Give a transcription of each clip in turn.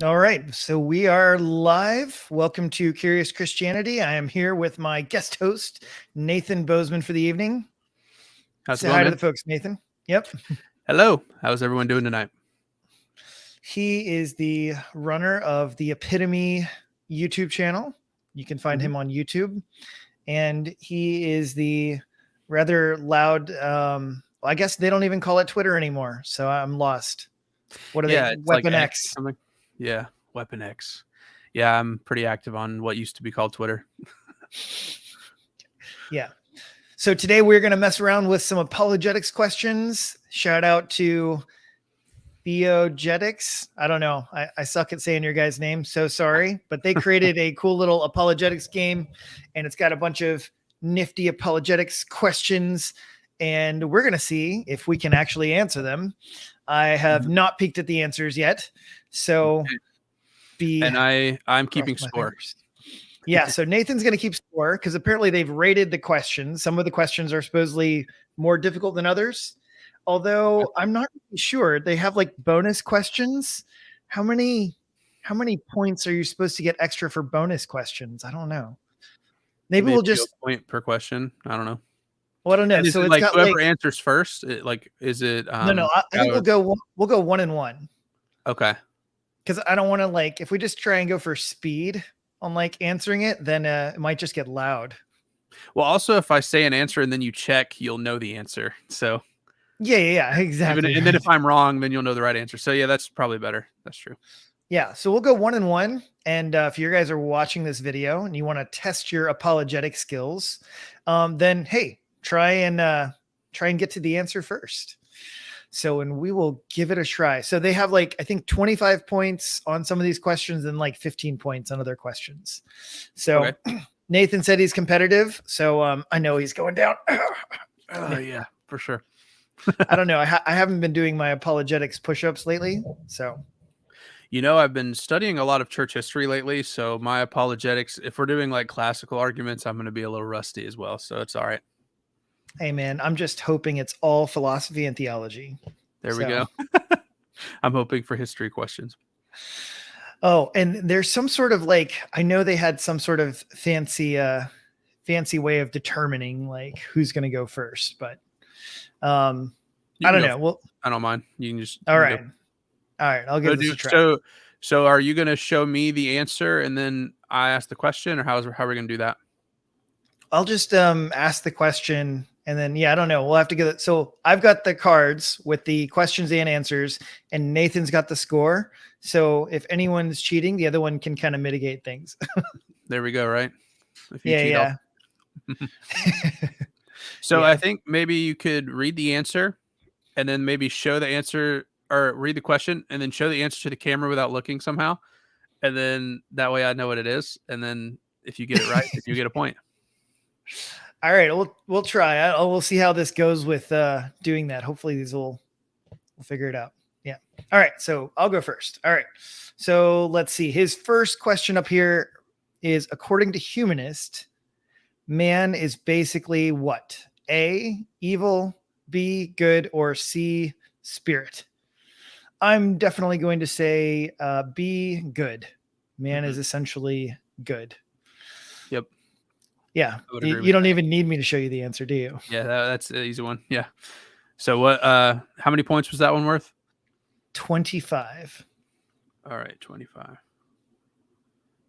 All right, so we are live. Welcome to Curious Christianity. I am here with my guest host, Nathan Bozeman, for the evening. How's it Say going, hi to man? the folks, Nathan. Yep. Hello. How's everyone doing tonight? He is the runner of the Epitome YouTube channel. You can find him on YouTube. And he is the rather loud, I guess they don't even call it Twitter anymore. So I'm lost. What are they? Yeah, it's like Weapon X or X. something. Yeah, Weapon X. Yeah, I'm pretty active on what used to be called Twitter. Yeah. So today we're going to mess around with some apologetics questions. Shout out to Theogetics. I don't know. I suck at saying your guys' name. So sorry. But they created a cool little apologetics game, and it's got a bunch of nifty apologetics questions. And we're going to see if we can actually answer them. I have not peeked at the answers yet. So I'm keeping score. Yeah, so Nathan's going to keep score because apparently they've rated the questions. Some of the questions are supposedly more difficult than others. Although I'm not really sure. They have like bonus questions. How many points are you supposed to get extra for bonus questions? I don't know. Maybe we'll just a point per question. I don't know. well, I don't know. And is So it it's like got whoever like answers first? Is it no. I think we'll go 1-1. Okay. Because I don't want to like if we just try and go for speed on like answering it, then it might just get loud. Well, also if I say an answer and then you check, you'll know the answer. So yeah, exactly. And then if I'm wrong, then you'll know the right answer. So yeah, that's probably better. That's true. Yeah, so we'll go 1-1. And if you guys are watching this video and you want to test your apologetic skills, then hey, try and get to the answer first. So, and we will give it a try. So they have like I think 25 points on some of these questions and like 15 points on other questions. So Okay. Nathan said he's competitive, so I know he's going down. Yeah, for sure. I don't know. I haven't been doing my apologetics push-ups lately, so. I've been studying a lot of church history lately, so my apologetics, if we're doing like classical arguments, I'm going to be a little rusty as well, so it's all right. Hey man, I'm just hoping it's all philosophy and theology. There we go. I'm hoping for history questions. Oh, and there's some sort of like I know they had some sort of fancy way of determining like who's going to go first, but I don't know. Well, I don't mind. You can just all right. I'll give this a try. So are you going to show me the answer and then I ask the question, or how are we going to do that? I'll just ask the question and then I don't know. We'll have to get it. So I've got the cards with the questions and answers, and Nathan's got the score. So if anyone's cheating, the other one can kind of mitigate things. There we go. Right. If you cheat, So I think maybe you could read the answer and then maybe show the answer, or read the question and then show the answer to the camera without looking somehow. And then that way I know what it is. And then if you get it right, then you get a point. All right, we'll try. We'll see how this goes with doing that. Hopefully these we'll figure it out. Yeah. All right, so I'll go first. All right. So let's see. His first question up here is, according to humanist, man is basically what? A, evil, B, good, or C, spirit? I'm definitely going to say B, good. Man is essentially good. Yep. Yeah. You don't even need me to show you the answer, do you? Yeah, that's an easy one. Yeah. So what? How many points was that one worth? 25. All right, 25.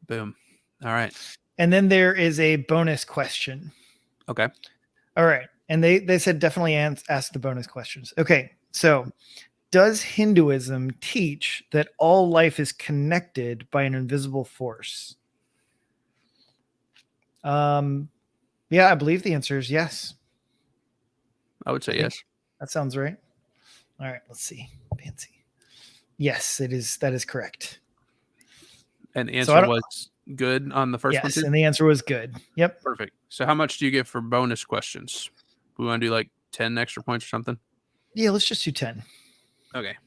Boom. All right. And then there is a bonus question. Okay. All right. And they said definitely ask the bonus questions. Okay. So does Hinduism teach that all life is connected by an invisible force? Yeah, I believe the answer is yes. I would say yes. That sounds right. All right, let's see. Fancy. Yes, it is. That is correct. And the answer was good on the first one? Yes, and the answer was good. Yep. Perfect. So how much do you get for bonus questions? We want to do like 10 extra points or something? Yeah, let's just do 10. Okay.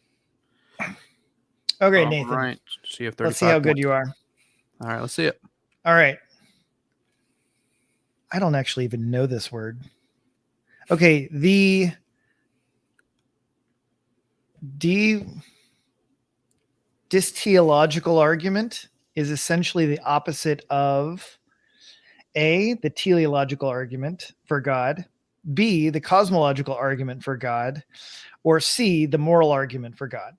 Okay, Nathan. All right. See if let's see how good you are. All right, let's see it. All right. I don't actually even know this word. Okay, the disteleological argument is essentially the opposite of A, the teleological argument for God, B, the cosmological argument for God, or C, the moral argument for God.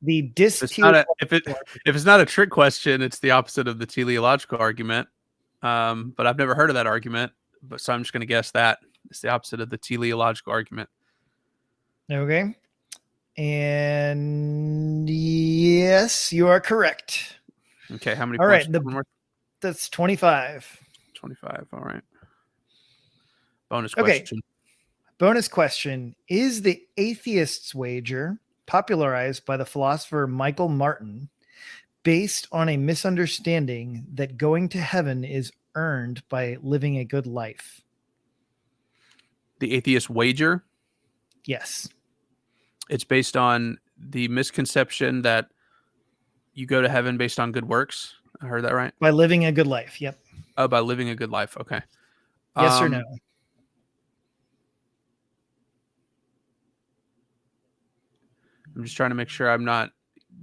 The disteleological If it's not a trick question, it's the opposite of the teleological argument. But I've never heard of that argument. But so I'm just going to guess that it's the opposite of the teleological argument. Okay. And yes, you are correct. Okay, how many All points? right, that's 25. 25. All right. Bonus Okay. question. Bonus question. Is the atheist's wager, popularized by the philosopher Michael Martin, based on a misunderstanding that going to heaven is earned by living a good life? The atheist wager? Yes. It's based on the misconception that you go to heaven based on good works. I heard that right? By living a good life. Yep. Oh, by living a good life. Okay. Yes or no? I'm just trying to make sure I'm not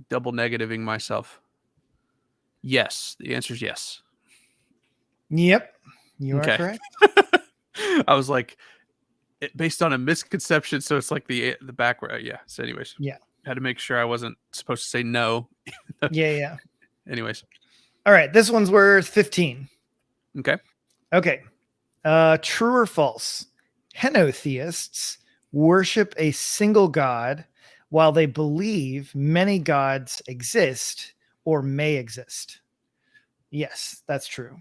double negativing myself. Yes. The answer is yes. Yep. You are correct. I was like, based on a misconception. So it's like the backward. Yeah. So anyways. Yeah. I had to make sure I wasn't supposed to say no. Yeah. Anyways. All right. This one's worth 15. Okay. Okay. True or false? Henotheists worship a single god while they believe many gods exist or may exist. Yes, that's true.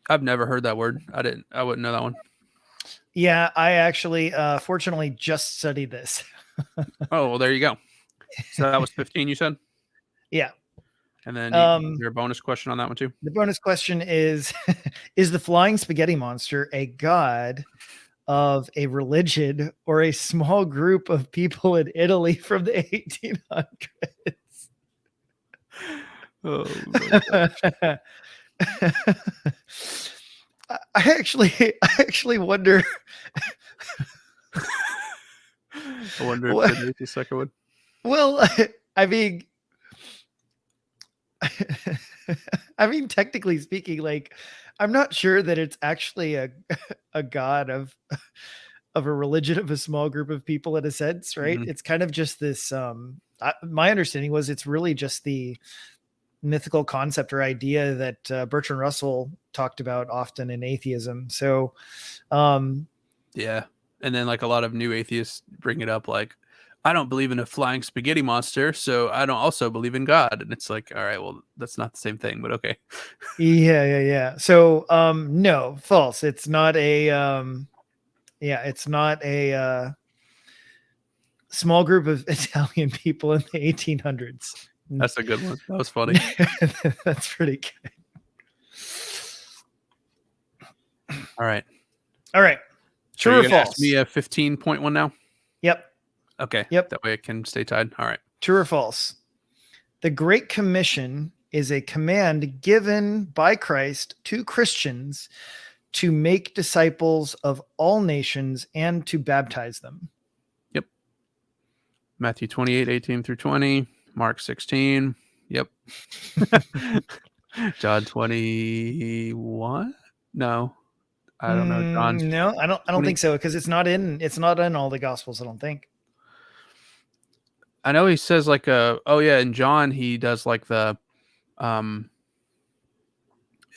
I've never heard that word. I wouldn't know that one. Yeah, I actually, fortunately, just studied this. Oh, well, there you go. So that was 15, you said? Yeah. And then is there a bonus question on that one too? The bonus question is is the flying spaghetti monster a god of a religion or a small group of people in Italy from the 1800s? Oh, I actually wonder. I wonder if there's the second one. Well, I mean, technically speaking, like, I'm not sure that it's actually a god of a religion of a small group of people in a sense, right? Mhm. It's kind of just this. My understanding was it's really just the mythical concept or idea that Bertrand Russell talked about often in atheism. So, yeah, and then like a lot of new atheists bring it up, like, I don't believe in a flying spaghetti monster, so I don't also believe in God. And it's like, all right, well, that's not the same thing, but okay. Yeah. So, no, false. It's not a, it's not a small group of Italian people in the 1800s. That's a good one. That was funny. That's pretty good. All right. True or false? Ask me a 15-point one now? Yep. Okay. Yep. That way I can stay tied. All right. True or false? The Great Commission is a command given by Christ to Christians to make disciples of all nations and to baptize them. Yep. Matthew 28:18 through 20. Mark 16. Yep. John 21. No, I don't know. John's no, I don't think so, because it's not in all the Gospels, I don't think. I know he says like in John he does like the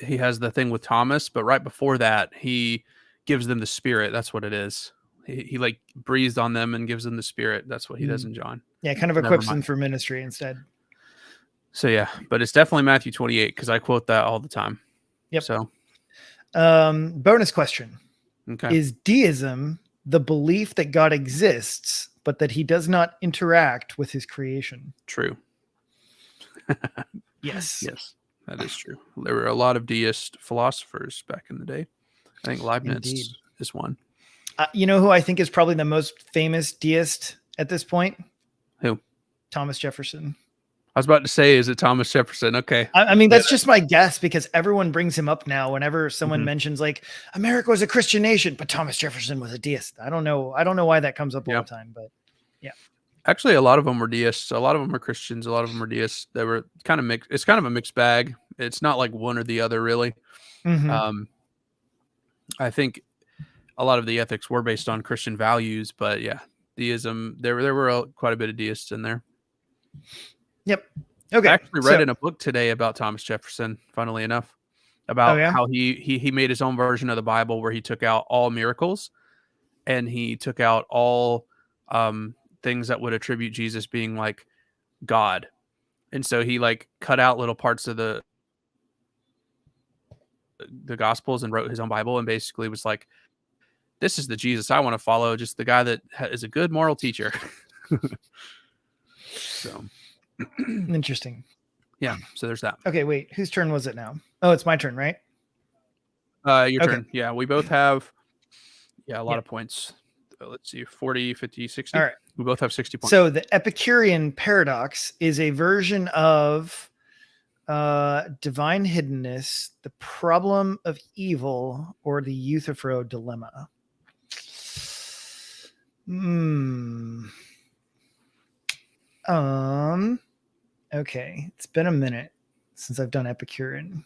he has the thing with Thomas, but right before that he gives them the Spirit. That's what it is. He like breathed on them and gives them the Spirit. That's what he does in John. Yeah, kind of equips them for ministry instead. So yeah, but it's definitely Matthew 28 because I quote that all the time. Yep. So bonus question. Okay. Is deism the belief that God exists, but that he does not interact with his creation? True. Yes. Yes, that is true. There were a lot of deist philosophers back in the day. I think Leibniz Indeed. is one. You know who I think is probably the most famous deist at this point? Who? Thomas Jefferson. I was about to say, is it Thomas Jefferson? Okay. I mean, that's just my guess because everyone brings him up now whenever someone mentions like America was a Christian nation, but Thomas Jefferson was a deist. I don't know why that comes up all the time, but yeah. Actually, a lot of them were deists. A lot of them were Christians. A lot of them were deists. They were kind of mixed. It's kind of a mixed bag. It's not like one or the other, really. Mm-hmm. I think a lot of the ethics were based on Christian values, but yeah, deism. There were quite a bit of deists in there. Yep. I Okay. actually read in a book today about Thomas Jefferson. Funnily enough, about how he made his own version of the Bible where he took out all miracles and he took out all things that would attribute Jesus being like God. And so he like cut out little parts of the gospels and wrote his own Bible and basically was like, this is the Jesus I want to follow, just the guy that is a good moral teacher. So interesting. Yeah, so there's that. Okay, wait, whose turn was it now? Oh, it's my turn, right? Your turn. Yeah, we both have a lot of points. Let's see, 40, 50, 60. All right. We both have 60 points. So the Epicurean paradox is a version of divine hiddenness, the problem of evil, or the Euthyphro dilemma. Okay, it's been a minute since I've done Epicurean.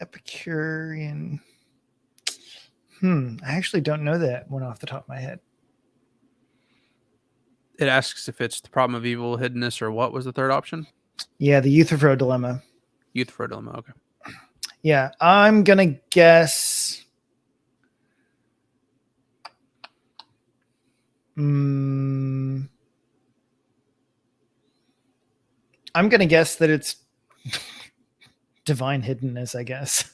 Epicurean. I actually don't know that one off the top of my head. It asks if it's the problem of evil, hiddenness, or what was the third option? Yeah, the Euthyphro dilemma. Euthyphro dilemma, okay. Yeah, I'm going to guess... I'm going to guess that it's divine hiddenness, I guess.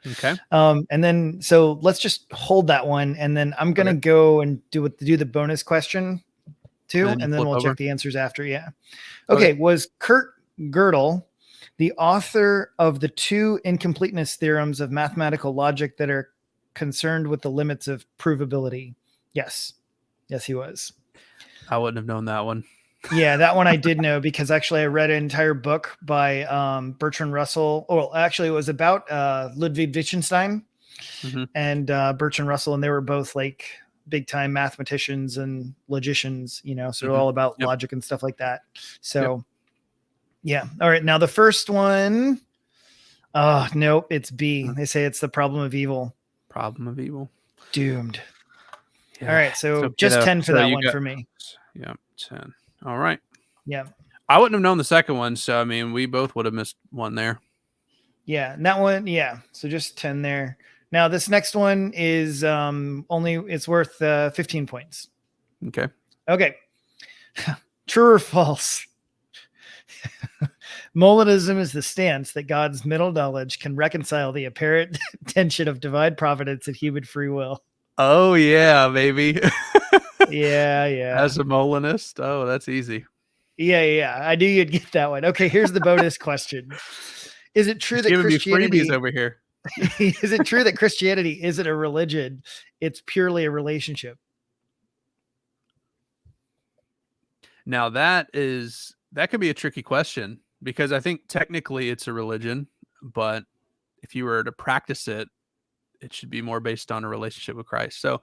Okay. And then, so let's just hold that one. And then I'm going to go and do the bonus question too. And then we'll check the answers after. Yeah. Okay. Was Kurt Gödel the author of the two incompleteness theorems of mathematical logic that are concerned with the limits of provability? Yes. Yes, he was. I wouldn't have known that one. Yeah, that one I did know because actually I read an entire book by Bertrand Russell. Well, actually it was about Ludwig Wittgenstein and Bertrand Russell, and they were both like big time mathematicians and logicians, so all about logic and stuff like that. So yeah. All right. Now the first one, nope, it's B. They say it's the problem of evil. Problem of evil. Doomed. Yeah. All right. So just 10 for that one for me. Yeah, 10. All right. Yeah. I wouldn't have known the second one, so I mean, we both would have missed one there. Yeah, and that one, yeah. So just 10 there. Now this next one is it's worth 15 points. Okay. Okay. True or false? Molinism is the stance that God's middle knowledge can reconcile the apparent tension of divine providence and human free will. Oh yeah, baby. Yeah. As a Molinist, oh, that's easy. Yeah. I knew you'd get that one. Okay, here's the bonus question: is it true that Christianity me freebies over here? Is it true that Christianity isn't a religion? It's purely a relationship. Now that could be a tricky question because I think technically it's a religion, but if you were to practice it, it should be more based on a relationship with Christ. So,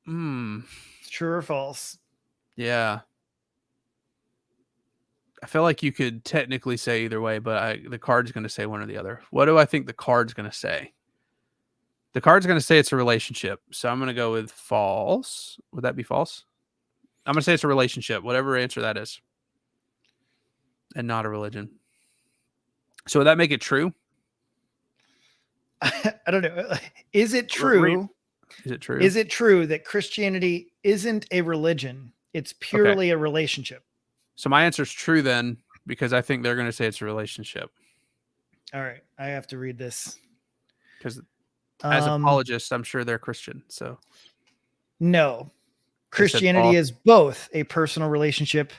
it's true or false? Yeah. I feel like you could technically say either way, but the card's going to say one or the other. What do I think the card's going to say? The card's going to say it's a relationship. So I'm going to go with false. Would that be false? I'm going to say it's a relationship, whatever answer that is. And not a religion. So would that make it true? I don't know. Is it true? Is it true? Is it true that Christianity isn't a religion? It's purely a relationship. So my answer is true then, because I think they're going to say it's a relationship. All right. I have to read this. Because as apologists, I'm sure they're Christian. So no. Christianity is both a personal relationship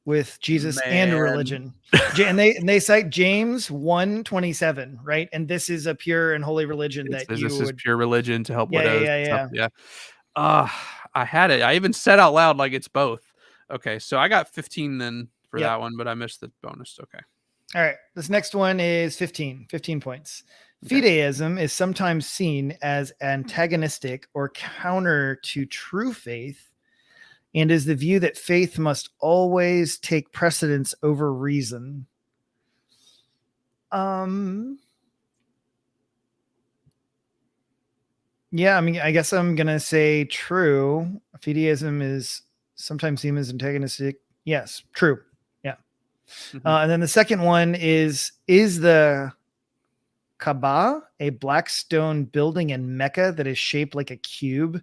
with Jesus and a religion. And they cite James 1:27, right? And this is a pure and holy religion this is pure religion to help widows. Yeah. I had it. I even said out loud like it's both. Okay, so I got 15 then for that one, but I missed the bonus. Okay. All right. This next one is 15 points. Okay. Fideism is sometimes seen as antagonistic or counter to true faith and is the view that faith must always take precedence over reason. Yeah, I mean, I guess I'm going to say true. Fideism is sometimes seen as antagonistic. Yes, true. Yeah. And then the second one is the Kaaba a black stone building in Mecca that is shaped like a cube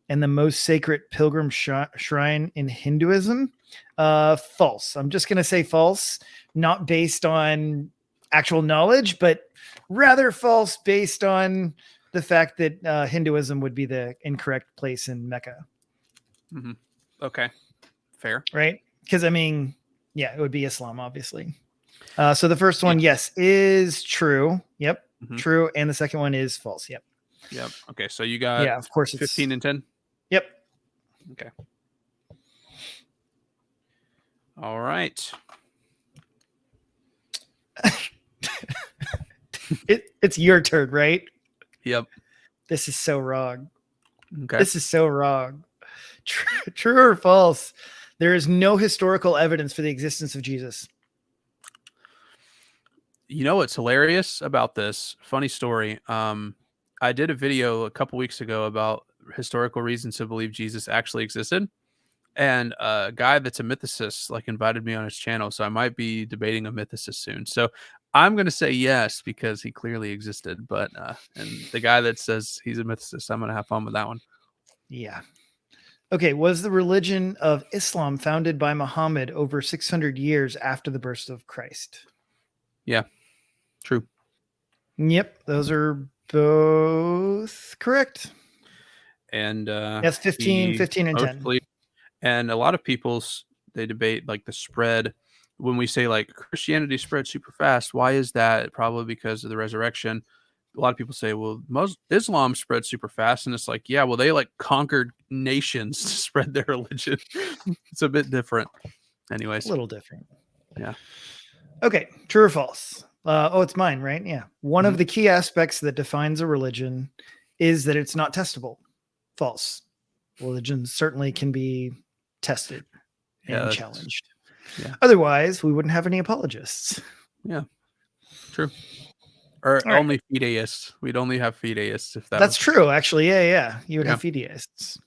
and the most sacred pilgrim shrine in Hinduism? False. I'm just going to say false, not based on actual knowledge, but rather false based on the fact that Hinduism would be the incorrect place in Mecca. Okay. Fair. Right? Because, I mean, yeah, it would be Islam, obviously. So the first one, yes, is true. Yep. True. And the second one is false. Yep. Yep. Okay. So you got of course 15 and 10? Yep. Okay. All right. It's your turn, right? Yep. This is so wrong. Okay. This is so wrong. True or false? There is no historical evidence for the existence of Jesus. You know what's hilarious about this? Funny story. I did a video a couple weeks ago about historical reasons to believe Jesus actually existed. And a guy that's a mythicist like invited me on his channel, so I might be debating a mythicist soon. So I'm going to say yes because he clearly existed, but and the guy that says he's a mythicist, I'm going to have fun with that one. Yeah. Okay, was the religion of Islam founded by Muhammad over 600 years after the birth of Christ? Yeah. True. Yep, those are both correct. And yes, 15 and mostly, 10. And a lot of people's they debate like the spread when we say like Christianity spread super fast. Why is that? Probably because of the resurrection. A lot of people say, well, Islam spread super fast. And it's like, yeah, well, they like conquered nations to spread their religion. It's a bit different. Anyways. A little different. Yeah. Okay. True or false? It's mine, right? Yeah. One of the key aspects that defines a religion is that it's not testable. False. Religion certainly can be tested and challenged. Yeah. Otherwise, we wouldn't have any apologists. Yeah. True. Or all only fideists. We'd only have fideists if that's true, actually. Yeah. You would have fideists.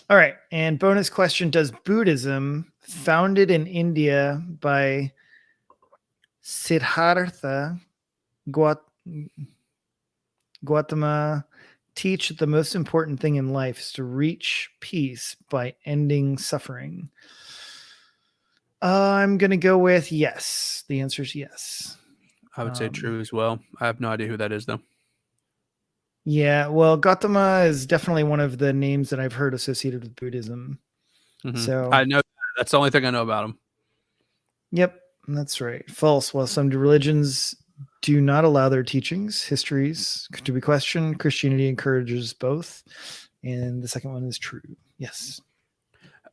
All right. And bonus question: does Buddhism, founded in India by Siddhartha Gautama, teach the most important thing in life is to reach peace by ending suffering? I'm going to go with yes. The answer is yes. I would say true as well. I have no idea who that is, though. Yeah, well, Gautama is definitely one of the names that I've heard associated with Buddhism. So I know that's the only thing I know about him. Yep, that's right. False. While some religions do not allow their teachings, histories to be questioned, Christianity encourages both. And the second one is true. Yes.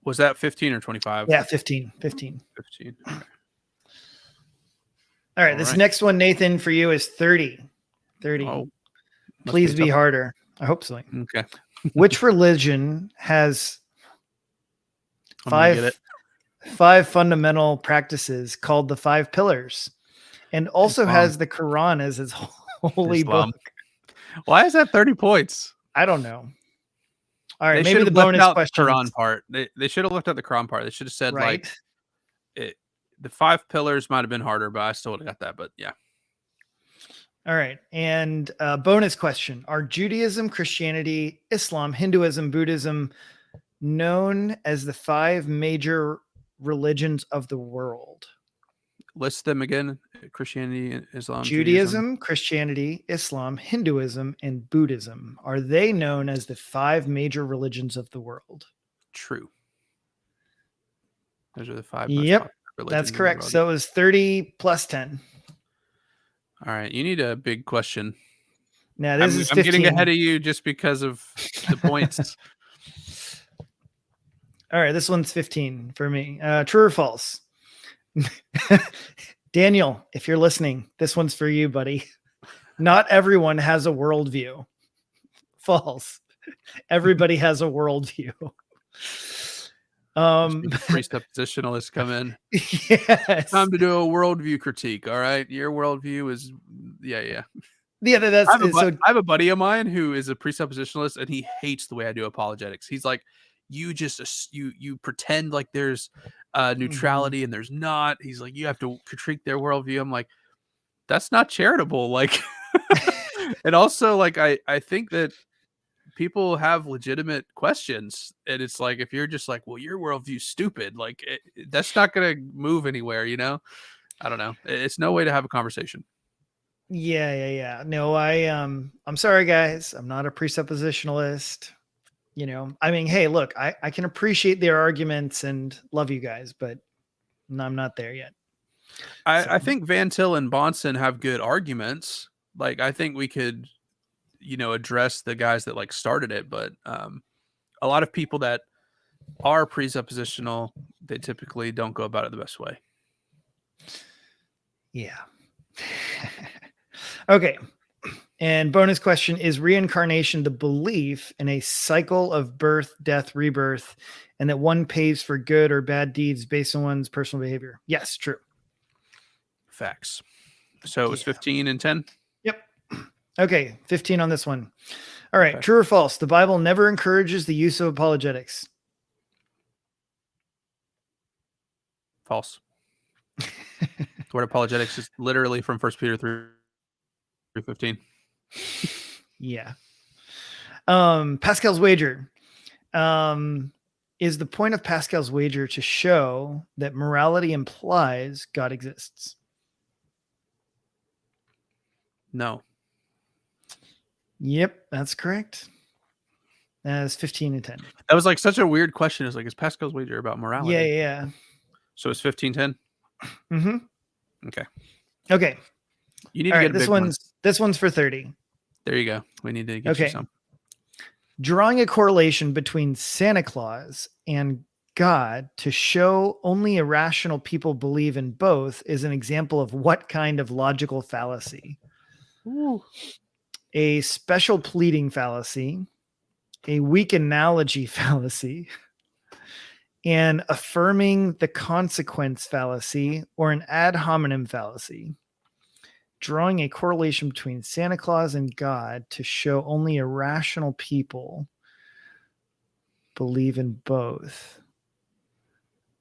Was that 15 or 25? Yeah, 15. 15. 15. Okay. All right. This next one, Nathan, for you is 30. 30. Oh, please be harder. I hope so. Okay. Which religion has five fundamental practices called the 5 pillars and also has the Quran as its holy book? Why is that 30 points? I don't know. All right, maybe the bonus question. Quran part. They should have looked at the Quran part. They should have said like the 5 pillars might have been harder, but I still would have got that. But yeah. All right. And bonus question: are Judaism, Christianity, Islam, Hinduism, Buddhism known as the 5 major religions of the world? List them again: Christianity, Islam, Judaism, Christianity, Islam, Hinduism, and Buddhism. Are they known as the 5 major religions of the world? True. Those are the 5 most popular religions. That's correct. So it was 30 plus 10. All right. You need a big question. Now this is 15. I'm getting ahead of you just because of the points. All right. This one's 15 for me. True or false? Daniel, if you're listening, this one's for you, buddy. Not everyone has a worldview. False. Everybody has a worldview. That's where the presuppositionalists come in. Yes. Time to do a worldview critique. All right, your worldview is, yeah. Yeah, that's so. I have a buddy of mine who is a presuppositionalist, and he hates the way I do apologetics. He's like, you just you pretend like there's Mhm. neutrality and there's not. He's like, you have to critique their worldview. I'm like, that's not charitable. Like, and also like I think that people have legitimate questions, and it's like if you're just like, well, your worldview's stupid, like that's not gonna move anywhere. I don't know. It's no way to have a conversation. Yeah. No, I'm sorry, guys. I'm not a presuppositionalist. I mean, hey, look, I can appreciate their arguments and love you guys, but I'm not there yet. So I think Van Til and Bonson have good arguments. Like I think we could, address the guys that like started it, but a lot of people that are presuppositional, they typically don't go about it the best way. yeah. Okay. And bonus question, is reincarnation the belief in a cycle of birth, death, rebirth, and that one pays for good or bad deeds based on one's personal behavior? Yes, true. Facts. So it was Yeah. 15 and 10. Yep. Okay, 15 on this one. All right, Okay. true or false? The Bible never encourages the use of apologetics. False. The word apologetics is literally from 1 Peter 3:15. Yeah. Pascal's wager. Is the point of Pascal's wager to show that morality implies God exists? No. Yep, that's correct. That's 15 and 10. That was like such a weird question. It's like, is Pascal's wager about Yeah, morality? yeah. So it's 15-10. Mm-hmm. Okay. Okay. You need All to right. get a big one. This one's for 30. There you go. We need to get you Okay. some. Drawing a correlation between Santa Claus and God to show only irrational people believe in both is an example of what kind of logical fallacy? Ooh. A special pleading fallacy, a weak analogy fallacy, an affirming the consequence fallacy, or an ad hominem fallacy. Drawing a correlation between Santa Claus and God to show only irrational people believe in both.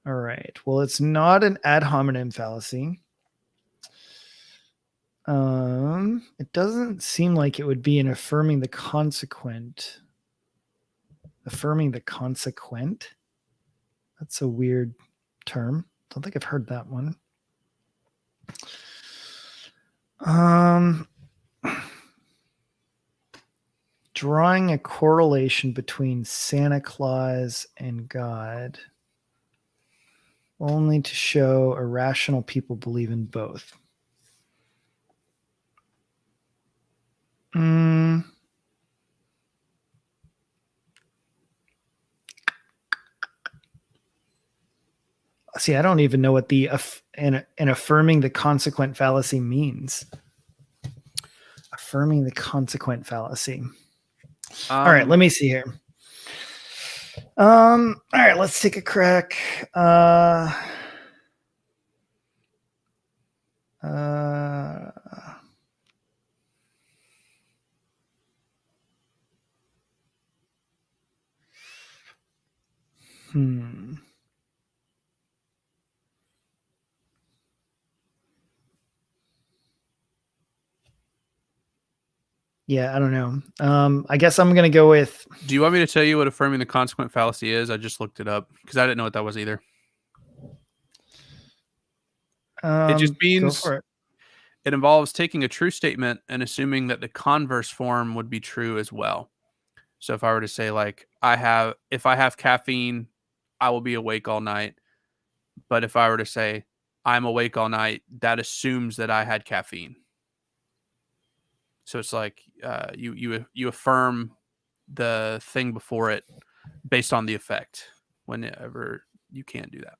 All right. Well, it's not an ad hominem fallacy. It doesn't seem like it would be an affirming the consequent. Affirming the consequent? That's a weird term. Don't think I've heard that one. Drawing a correlation between Santa Claus and God only to show irrational people believe in both. See, I don't even know what the an affirming the consequent fallacy means. Affirming the consequent fallacy. All right, let me see here. All right, let's take a crack. Yeah, I don't know. I guess I'm gonna go with. Do you want me to tell you what affirming the consequent fallacy is? I just looked it up because I didn't know what that was either. It just Go means for it. it involves taking a true statement and assuming that the converse form would be true as well. So if I were to say like if I have caffeine, I will be awake all night. But if I were to say I'm awake all night, that assumes that I had caffeine. So it's like you affirm the thing before it based on the effect whenever you can't do that.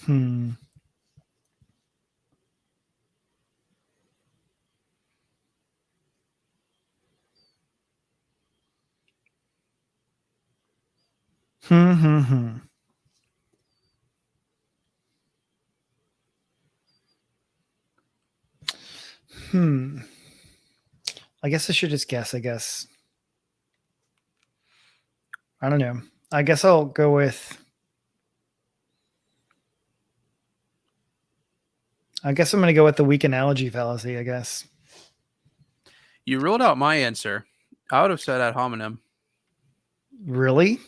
Hmm. Hmm. Hmm. I guess I should just guess. I guess. I don't know. I guess I'll go with. I guess I'm going to go with the weak analogy fallacy. I guess. You ruled out my answer. I would have said ad hominem. Really?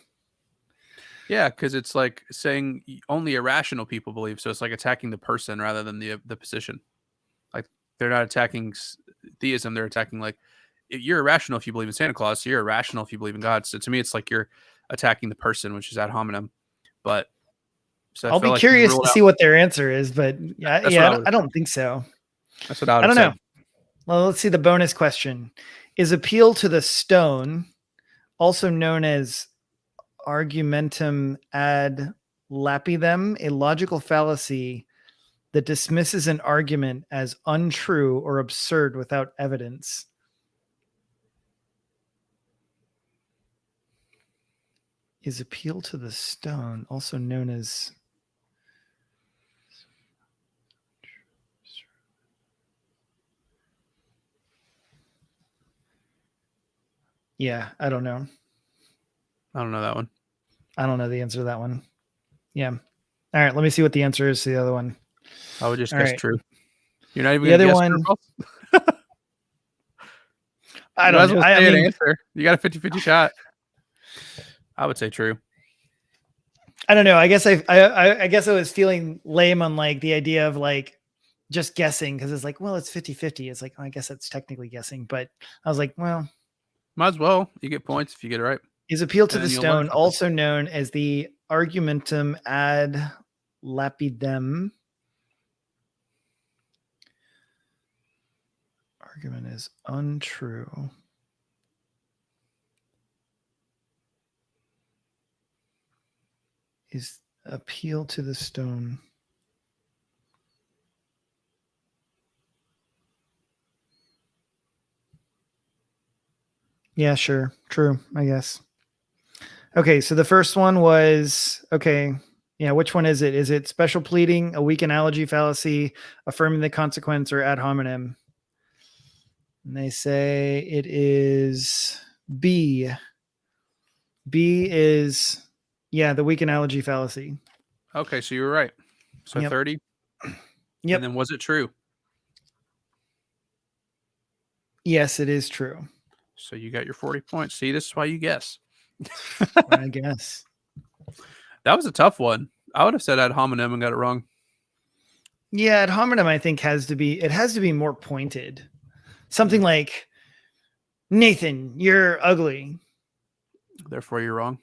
Yeah, because it's like saying only irrational people believe, so it's like attacking the person rather than the position. Like they're not attacking theism; they're attacking like you're irrational if you believe in Santa Claus. So you're irrational if you believe in God. So to me, it's like you're attacking the person, which is ad hominem. But so I I'll feel be like you curious ruled to out. see what their answer is, but yeah, That's what I yeah, would I have said. don't think so. That's what I would I have don't know. said. Well, let's see the bonus question. Is appeal to the stone, also known as argumentum ad lapidem, a logical fallacy that dismisses an argument as untrue or absurd without evidence? Is appeal to the stone, also known as yeah, I don't know. I don't know that one. I don't know the answer to that one. Yeah. All right, let me see what the answer is to the other one. I would just All guess right. true. You're not even The going to other guess true one, or false? I You might don't as know. well I say an mean, answer. You got a 50-50 shot. I would say true. I don't know. I guess I was feeling lame on like the idea of like just guessing because it's like, well, it's 50-50. It's like, oh, I guess that's technically guessing. But I was like, well, Might as well. You get points if you get it right. is appeal to And the then you'll learn stone, something. also known as the argumentum ad lapidem. Argument is untrue. Is appeal to the stone. Yeah, sure. True, I guess. Okay, so the first one was okay. Yeah, which one is it? Is it special pleading, a weak analogy fallacy, affirming the consequence, or ad hominem? And they say it is B. B is yeah, the weak analogy fallacy. Okay, so you were right. So Yep. 30. Yep. And then was it true? Yes, it is true. So you got your 40 points. See, this is why you guess. I guess. That was a tough one. I would have said ad hominem and got it wrong. Yeah, ad hominem I think has to be more pointed. Something like Nathan, you're ugly. Therefore, you're wrong.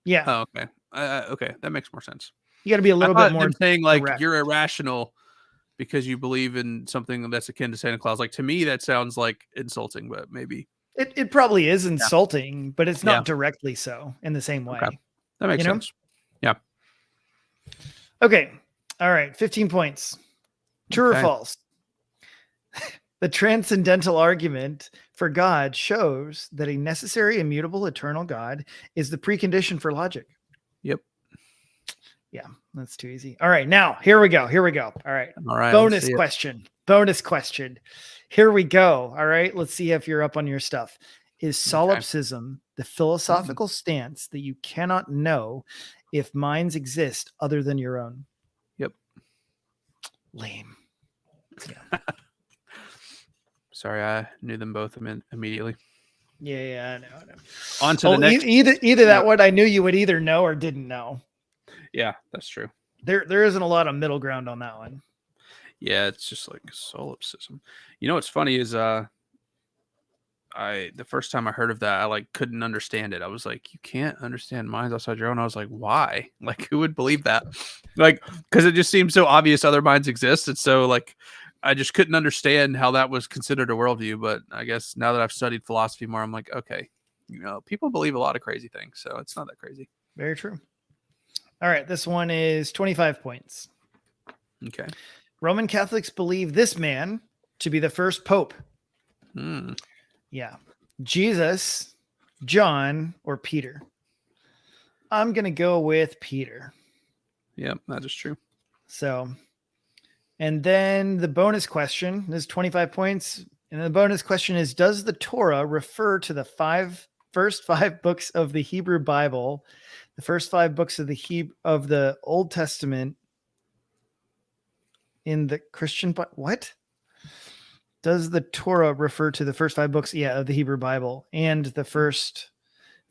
Yeah. Oh, okay. Okay, that makes more sense. You got to be a I little bit thought more them saying like direct. you're irrational because you believe in something that's akin to Santa Claus. Like to me, that sounds like insulting, but maybe. It probably is Yeah. insulting, but it's Yeah. not directly so in the same Okay. way. That makes You know? sense. Yeah. Okay. All right. 15 points. True or Okay. false? The transcendental argument for God shows that a necessary, immutable, eternal God is the precondition for logic. Yep. Yeah, that's too easy. All right. Now, here we go. Here we go. All right. All right. Bonus question. Bonus question. Here we go. All right. Let's see if you're up on your stuff. Is solipsism the philosophical stance that you cannot know if minds exist other than your own? Yep. Lame. Yeah. Sorry, I knew them both immediately. Yeah, I know. On to the next. Either that one I knew you would either know or didn't know. Yeah, that's true. There isn't a lot of middle ground on that one. Yeah, it's just like solipsism. You know what's funny is the first time I heard of that, I like couldn't understand it. I was like, you can't understand minds outside your own. I was like, why? Like, who would believe that? Like, because it just seems so obvious other minds exist. And so like I just couldn't understand how that was considered a worldview. But I guess now that I've studied philosophy more, I'm like, okay, people believe a lot of crazy things, so it's not that crazy. Very true. All right, this one is 25 points. Okay. Roman Catholics believe this man to be the first pope. Hmm. Yeah. Jesus, John, or Peter? I'm going to go with Peter. Yep, that is true. So, and then the bonus question, this is 25 points. And the bonus question is, does the Torah refer to the first five books of the Hebrew Bible, the first five books of the Old Testament in the Christian what? Does the Torah refer to the first five books, of the Hebrew Bible and the first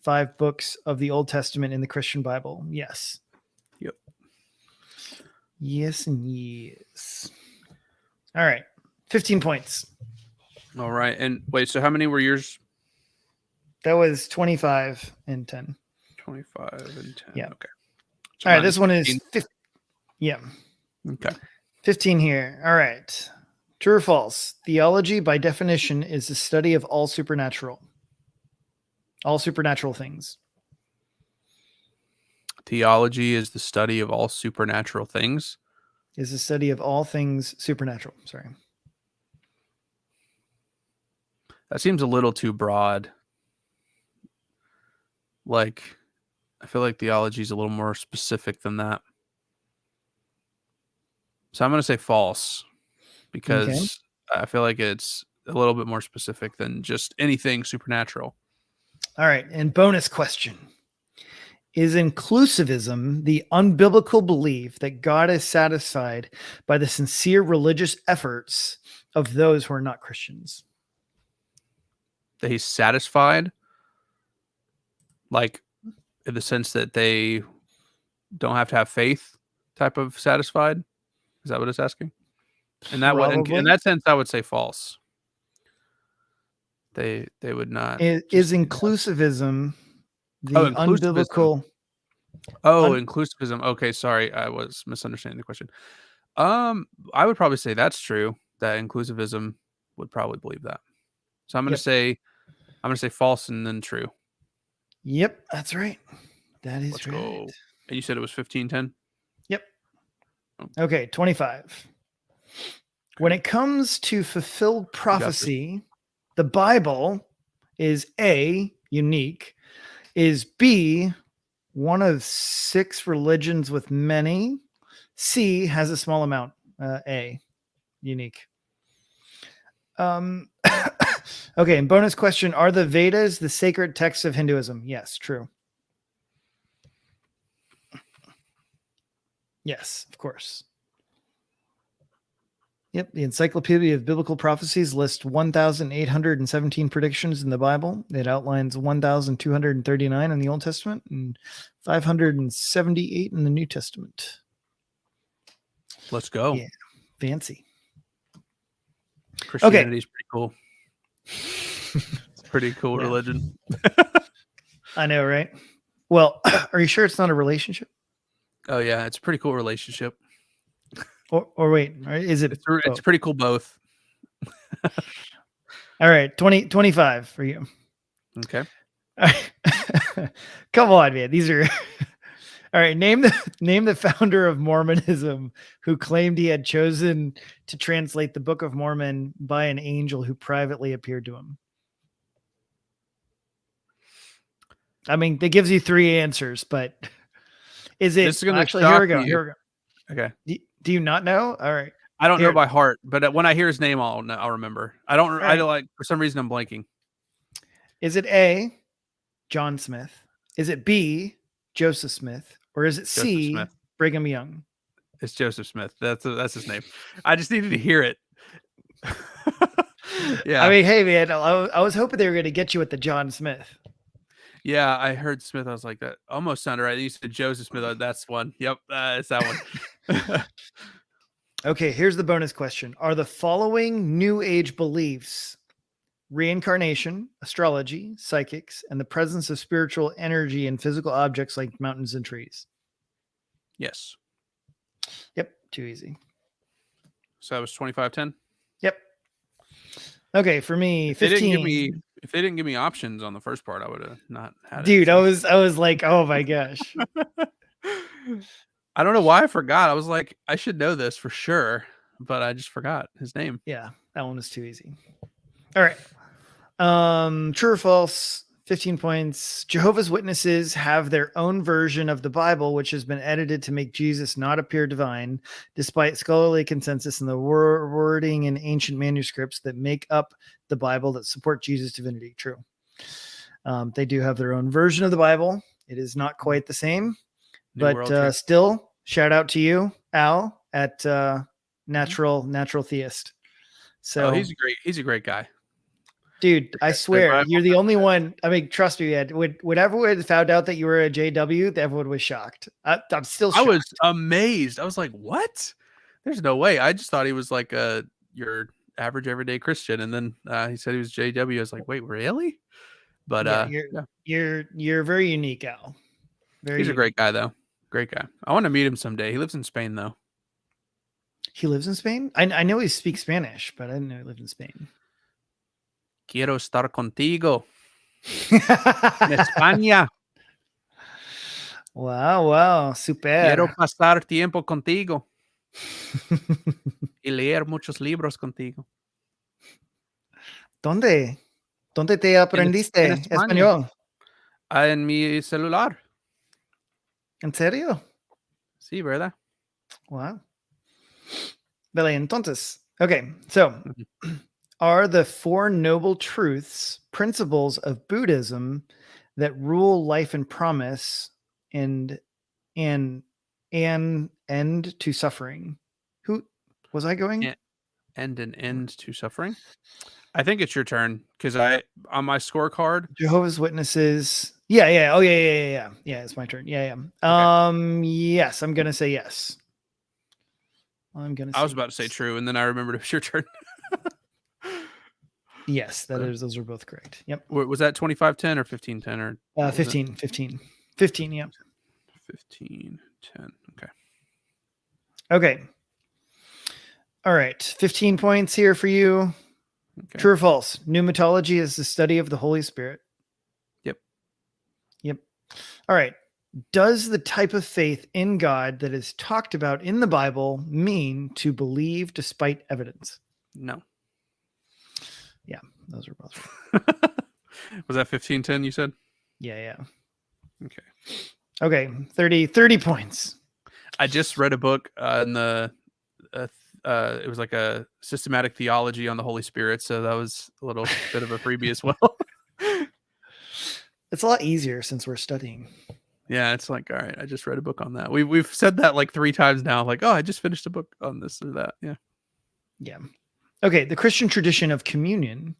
five books of the Old Testament in the Christian Bible? Yes. Yep. Yes and yes. All right. 15 points. All right. And wait, so how many were yours? That was 25 and 10. 25 and 10. Yeah. Okay. So All right. This one is 15. yeah. Okay. 15 here. All right. True or false? Theology, by definition, is the study of all supernatural things. Theology is the study of all supernatural things. Is the study of all things supernatural. Sorry. That seems a little too broad. Like, I feel like theology is a little more specific than that. So I'm going to say false because I feel like it's a little bit more specific than just anything supernatural. All right. And bonus question. Is inclusivism the unbiblical belief that God is satisfied by the sincere religious efforts of those who are not Christians? That he's satisfied, like in the sense that they don't have to have faith type of satisfied? Is that what it's asking? In that sense, I would say false. They would not. Is inclusivism the inclusivism. unbiblical? Inclusivism. Okay, sorry, I was misunderstanding the question. I would probably say that's true. That inclusivism would probably believe that. So I'm going to say false and then true. Yep, that's right. That is Let's right. go. And you said it was 15-10? Yep. Okay, 25. When it comes to fulfilled prophecy, the Bible is A, unique, is B, one of six religions with many, C, has a small amount, A, unique. Okay, and bonus question, are the Vedas the sacred texts of Hinduism? Yes, true. Yes, of course. Yep, the Encyclopedia of Biblical Prophecies lists 1,817 predictions in the Bible. It outlines 1,239 in the Old Testament and 578 in the New Testament. Let's go. Yeah, fancy. Christianity is pretty cool. It's a pretty cool religion. I know, right? Well, are you sure it's not a relationship? Oh yeah, it's a pretty cool relationship. Or wait, is it? It's pretty cool both. All right, 25 for you. Okay. Come on, man. These are all right. Name the founder of Mormonism who claimed he had chosen to translate the Book of Mormon by an angel who privately appeared to him. I mean, that gives you three answers, but is it actually? Here we go. Okay. Do you not know? All right. I don't know by heart, but when I hear his name, I'll remember. I don't like, for some reason I'm blanking. Is it A, John Smith? Is it B, Joseph Smith? Or is it C, Brigham Young? It's Joseph Smith. That's his name. I just needed to hear it. Yeah. I mean, hey man, I was hoping they were going to get you with the John Smith. Yeah, I heard Smith. I was like, that almost sounded right. You said Joseph Smith. That's one. Yep, it's that one. Okay, here's the bonus question. Are the following New Age beliefs reincarnation, astrology, psychics, and the presence of spiritual energy in physical objects like mountains and trees? Yes. Yep, too easy. So that was 25-10? Yep. Okay, for me, 15. If they didn't give me options on the first part, I would have not had it. Dude, I was like, oh my gosh. I don't know why I forgot. I was like, I should know this for sure, but I just forgot his name. Yeah, that one was too easy. All right. True or false? 15 points. Jehovah's Witnesses have their own version of the Bible, which has been edited to make Jesus not appear divine, despite scholarly consensus in the wording in ancient manuscripts that make up the Bible that support Jesus' divinity. True. They do have their own version of the Bible. It is not quite the same, New World Trade. still, shout out to you, Al, at Natural Theist. So he's a great guy. dude, I swear, you're the only one. I mean, trust me, Ed. When everyone found out that you were a JW, everyone was shocked. I'm still shocked. I was amazed. I was like, what? There's no way. I just thought he was like your average everyday Christian. And then he said he was JW. I was like, wait, really? But you're very unique, Al. He's a great guy, though. Great guy. I want to meet him someday. He lives in Spain, though. He lives in Spain? I know he speaks Spanish, but I didn't know he lived in Spain. Quiero estar contigo. En España. Wow, super. Quiero pasar tiempo contigo. Y leer muchos libros contigo. ¿Dónde te aprendiste en español? En mi celular. ¿En serio? Sí, ¿verdad? Wow. Vale, entonces. Okay, so are the Four Noble Truths principles of Buddhism that rule life and promise and end to suffering? Who was I going? And an end to suffering? I think it's your turn because on my scorecard, Jehovah's Witnesses. Yeah. Oh, yeah. Yeah, it's my turn. Yeah. Okay. Yes, I'm gonna say yes. I was about to say true, and then I remembered it was your turn. Yes, those are both correct. Yep. Was that 25-10 or 15-10 or 15? 15. Yep. 15-10. Okay. Okay. All right. 15 points here for you. Okay. True or false? Pneumatology is the study of the Holy Spirit. Yep. All right. Does the type of faith in God that is talked about in the Bible mean to believe despite evidence? No. Yeah, those are both right. Was that 15-10 you said? Yeah. Okay. 30 points. I just read a book in the it was like a systematic theology on the Holy Spirit, so that was a little bit of a freebie as well. It's a lot easier since we're studying. Yeah, it's like, all right, I just read a book on that. We've said that like 3 times now, like, oh, I just finished a book on this or that. Yeah. Okay, the Christian tradition of communion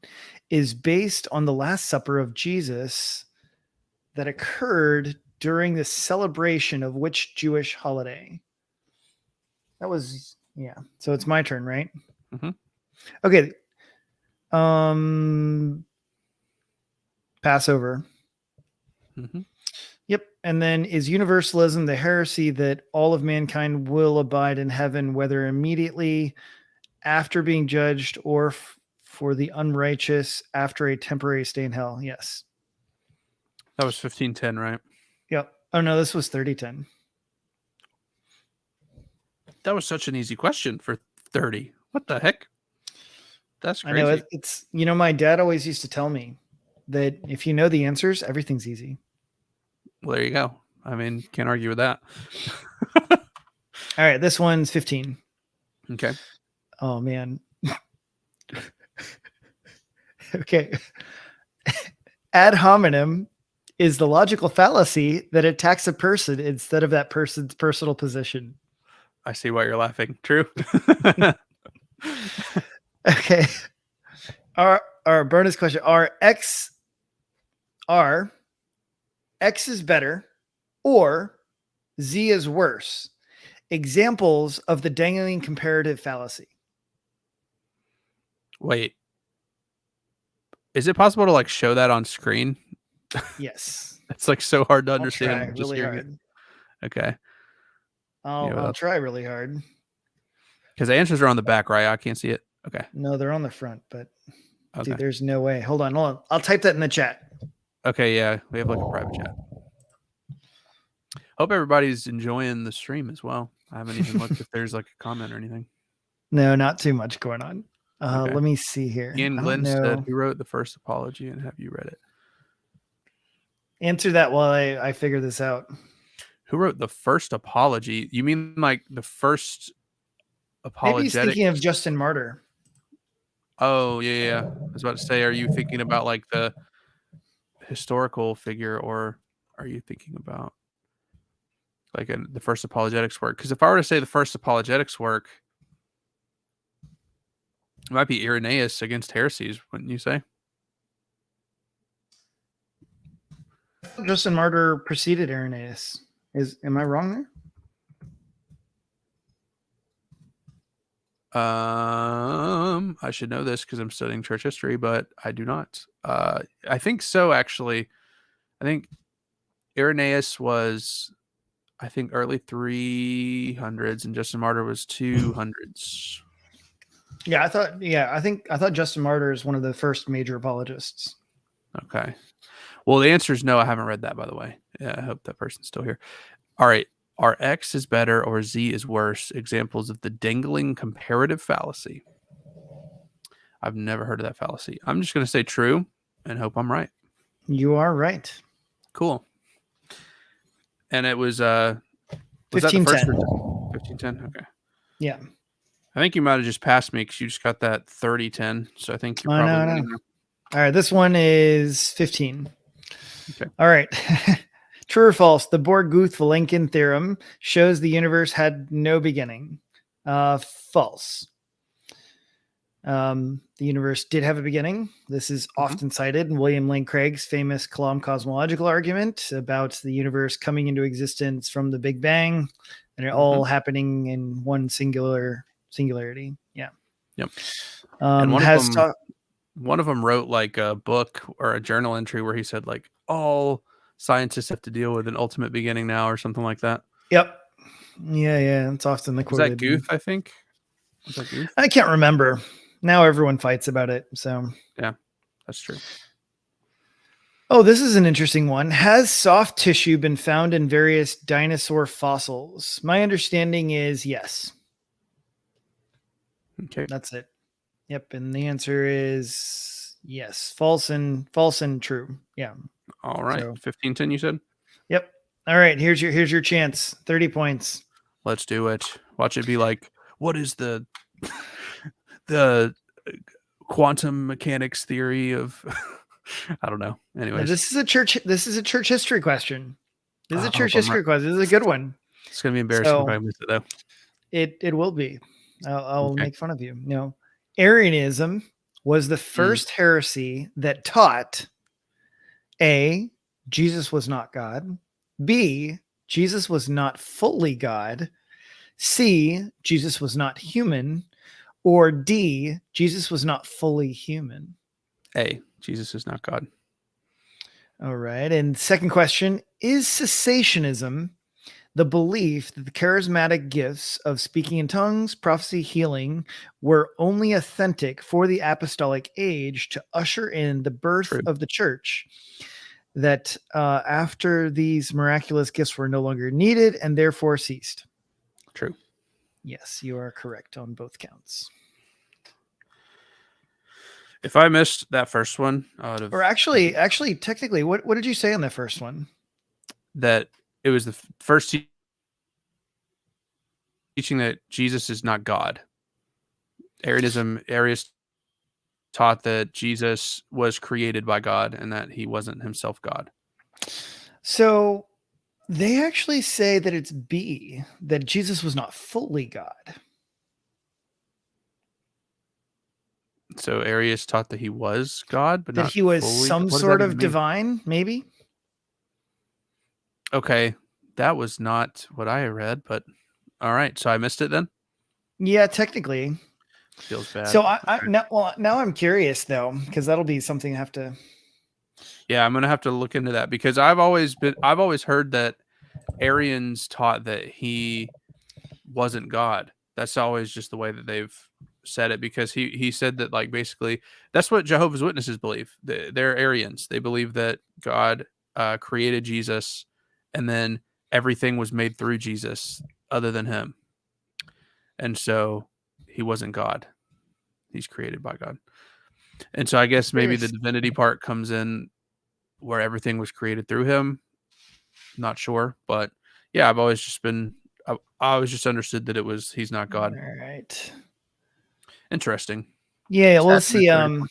is based on the Last Supper of Jesus that occurred during the celebration of which Jewish holiday? That was, yeah. So it's my turn, right? Mm-hmm. Okay. Passover. Mm-hmm. Yep. And then is universalism the heresy that all of mankind will abide in heaven, whether immediately after being judged or for the unrighteous after a temporary stay in hell? Yes. That was 15-10, right? Yep. Oh, no, this was 30-10. That was such an easy question for 30. What the heck? That's crazy. I know. It's my dad always used to tell me that if you know the answers, everything's easy. Well, there you go. I mean, can't argue with that. All right. This one's 15. Okay. Oh, man. Okay. Ad hominem is the logical fallacy that attacks a person instead of that person's personal position. I see why you're laughing. True. Okay. Our bonus question: X is better or Z is worse? Examples of the dangling comparative fallacy. Wait. Is it possible to like show that on screen? Yes. It's like so hard to understand. I'll try really hard. Okay. I'll try really hard. Because the answers are on the back, right? I can't see it. Okay. No, they're on the front, but dude, there's no way. Hold on. I'll type that in the chat. Okay, yeah. We have like a private chat. Hope everybody's enjoying the stream as well. I haven't even looked if there's like a comment or anything. No, not too much going on. Okay. Let me see here. Ian I don't Glenn said, know. "Who wrote the first apology, and have you read it?" Answer that while I figure this out. Who wrote the first apology? You mean like the first Maybe he's thinking of apologetics? Justin Martyr. Oh yeah. I was about to say, are you thinking about like the historical figure, or are you thinking about like the first apologetics work? Because if I were to say the first apologetics work, it might be Irenaeus against heresies, wouldn't you say? Justin Martyr preceded Irenaeus. Am I wrong there? I should know this because I'm studying church history, but I do not. I think so, actually. I think Irenaeus was, I think, early 300s, and Justin Martyr was 200s. Yeah, I thought Justin Martyr is one of the first major apologists. Okay. Well, the answer is no. I haven't read that, by the way. Yeah, I hope that person's still here. All right. Are X is better or Z is worse? Examples of the dangling comparative fallacy. I've never heard of that fallacy. I'm just going to say true and hope I'm right. You are right. Cool. And it was that the first 1510. 1510? Okay. Yeah. I think you might have just passed me because you just got that 3010. So I think you're probably winning now. All right, this one is 15. Okay. All right. True or false? The Borg-Guth-Vilenkin theorem shows the universe had no beginning. False. The universe did have a beginning. This is often cited in William Lane Craig's famous Kalam cosmological argument about the universe coming into existence from the Big Bang and it all happening in one singularity. Yeah. Yep. And one of them wrote like a book or a journal entry where he said like all scientists have to deal with an ultimate beginning now or something like that. Yep. Yeah. It's often the quote. Was that Guth, I think? Was that Guth? I can't remember. Now everyone fights about it. So yeah, that's true. Oh, this is an interesting one. Has soft tissue been found in various dinosaur fossils? My understanding is yes. Okay. That's it. Yep. And the answer is yes. False and true. Yeah. All right. 1510, you said? Yep. All right. Here's your chance. 30 points. Let's do it. Watch it be like, what is the quantum mechanics theory of I don't know. Anyways. Now, this is a church history question. This is a church history question. This is a good one. It's gonna be embarrassing if I miss it though. It will be. I'll make fun of you. No. Arianism was the first heresy that taught A, Jesus was not God, B, Jesus was not fully God, C, Jesus was not human, or D, Jesus was not fully human. A, Jesus is not God. All right. And second question, is cessationism the belief that the charismatic gifts of speaking in tongues, prophecy, healing were only authentic for the apostolic age to usher in the birth of the church, that after these miraculous gifts were no longer needed and therefore ceased? True. Yes, you are correct on both counts. If I missed that first one, or actually, technically, what did you say on the first one? That it was the first teaching that Jesus is not God. Arius taught that Jesus was created by God and that he wasn't himself God. So they actually say that it's B, that Jesus was not fully God. So Arius taught that he was God, but that not he was fully. some sort of divine, maybe? Okay. That was not what I read, but all right. So I missed it then? Yeah, technically. Feels bad. So now I'm curious though, because that'll be something I have to. Yeah, I'm gonna have to look into that because I've always heard that Arians taught that he wasn't God. That's always just the way that they've said it, because he said that, like, basically that's what Jehovah's Witnesses believe. They're Arians. They believe that God created Jesus and then everything was made through Jesus other than him. And so he wasn't God. He's created by God. And so I guess maybe the Curious. divinity part comes in where everything was created through him. Not sure, but yeah, I've always just been I always just understood that he's not All God. right. Interesting. Yeah, well, let's Statue is see. very cool.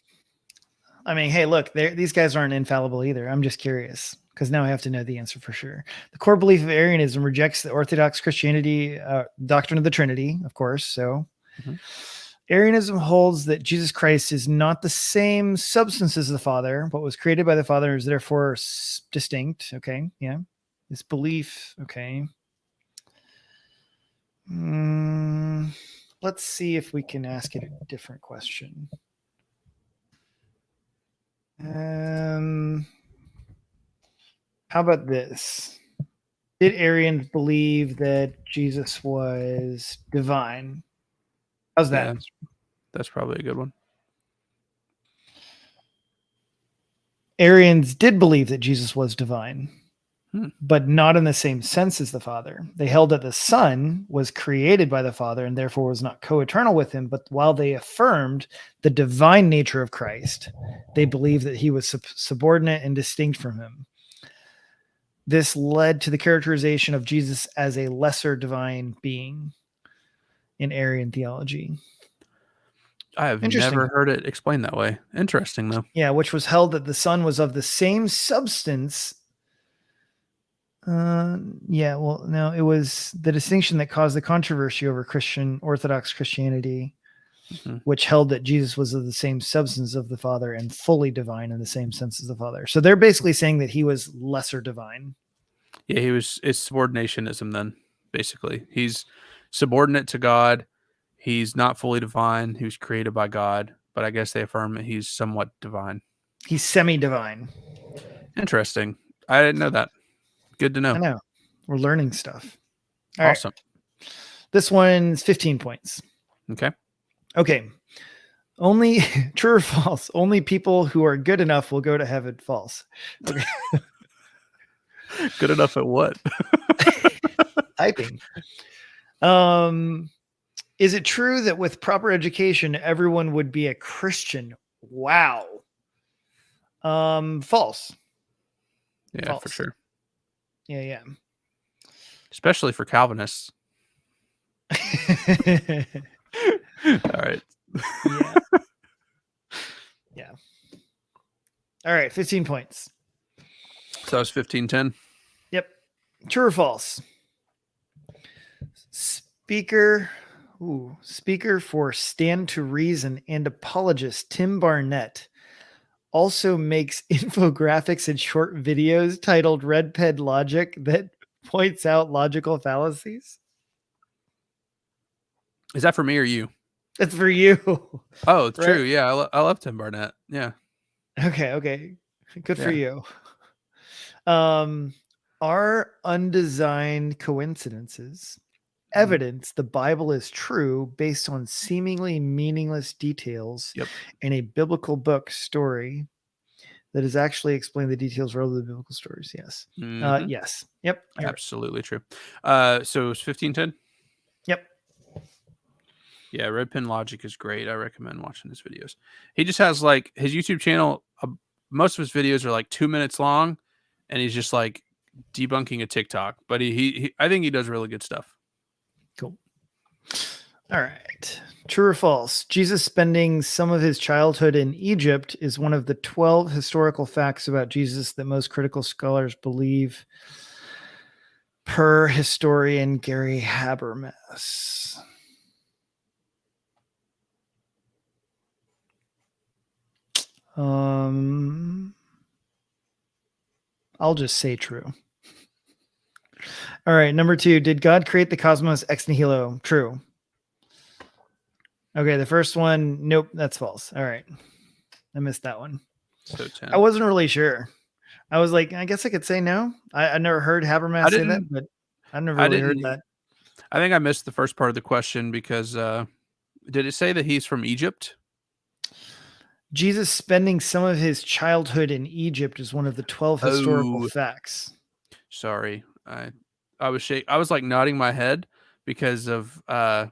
I mean, hey, look, these guys aren't infallible either. I'm just curious because now I have to know the answer for sure. The core belief of Arianism rejects the Orthodox Christianity doctrine of the Trinity, of course. So Mhm. Arianism holds that Jesus Christ is not the same substance as the Father, but was created by the Father, is therefore distinct. Okay, yeah, this belief. Okay, let's see if we can ask it a different question. How about this? Did Arians believe that Jesus was divine? How's that? Yeah, that's probably a good one. Arians did believe that Jesus was divine, Hmm. but not in the same sense as the Father. They held that the Son was created by the Father and therefore was not co eternal with him. But while they affirmed the divine nature of Christ, they believed that he was subordinate and distinct from him. This led to the characterization of Jesus as a lesser divine being in Arian theology. I have Interesting. never heard it explained that way. Interesting though. Yeah, which was held that the Son was of the same substance. Yeah, well, no, it was the distinction that caused the controversy over Christian Orthodox Christianity, Mhm. which held that Jesus was of the same substance of the Father and fully divine in the same sense as the Father. So they're basically saying that he was lesser divine. Yeah, it's subordinationism then, basically. He's subordinate to God. He's not fully divine. He was created by God, but I guess they affirm that he's somewhat divine. He's semi-divine. Interesting. I didn't know that. Good to I know. know. We're learning stuff. All right. Awesome. This one's 15 points. Okay. Okay. Only true or false? Only people who are good enough will go to heaven. False. Okay. Good enough at what? Typing. Is it true that with proper education, everyone would be a Christian? Wow. False. Yeah, for False. sure. Yeah, Especially for Calvinists. yeah. All right. Yeah. Yeah. All right, 15 points. So that was 15-10. Yep. True or false? Speaker for Stand to Reason and apologist Tim Barnett also makes infographics and short videos titled Red Pen Logic that points out logical fallacies. Is that for me or you? That's for you. Oh, it's Right? true. Yeah, I love Tim Barnett. Yeah. Okay. Good for Yeah. you. Um, are undesigned coincidences Mhm. evidence the Bible is true based on seemingly meaningless details Yep. in a biblical book story that is actually explained the details relevant to the biblical stories? Yes. Mhm. Yes. Yep. You're right. Absolutely true. So it was 15-10. Yep. Yeah, Red Pen Logic is great. I recommend watching his videos. He just has like his YouTube channel. Most of his videos are like 2 minutes long, and he's just like debunking a TikTok. But I think he does really good stuff. Cool. All right. True or false? Jesus spending some of his childhood in Egypt is one of the 12 historical facts about Jesus that most critical scholars believe, per historian Gary Habermas. I'll just say true. All right. Number 2. Did God create the cosmos ex nihilo? True. Okay. The first one, nope, that's false. All right. I missed that one. So I 10. wasn't really sure. I was like, I guess I could say no. I never heard I Habermas say that, didn't. but I never I really heard didn't. that. I think I missed the first part of the question because did it say that he's from Egypt? Jesus spending some of his childhood in Egypt is one of the 12 historical Oh, facts. sorry. I I was like nodding my head because of the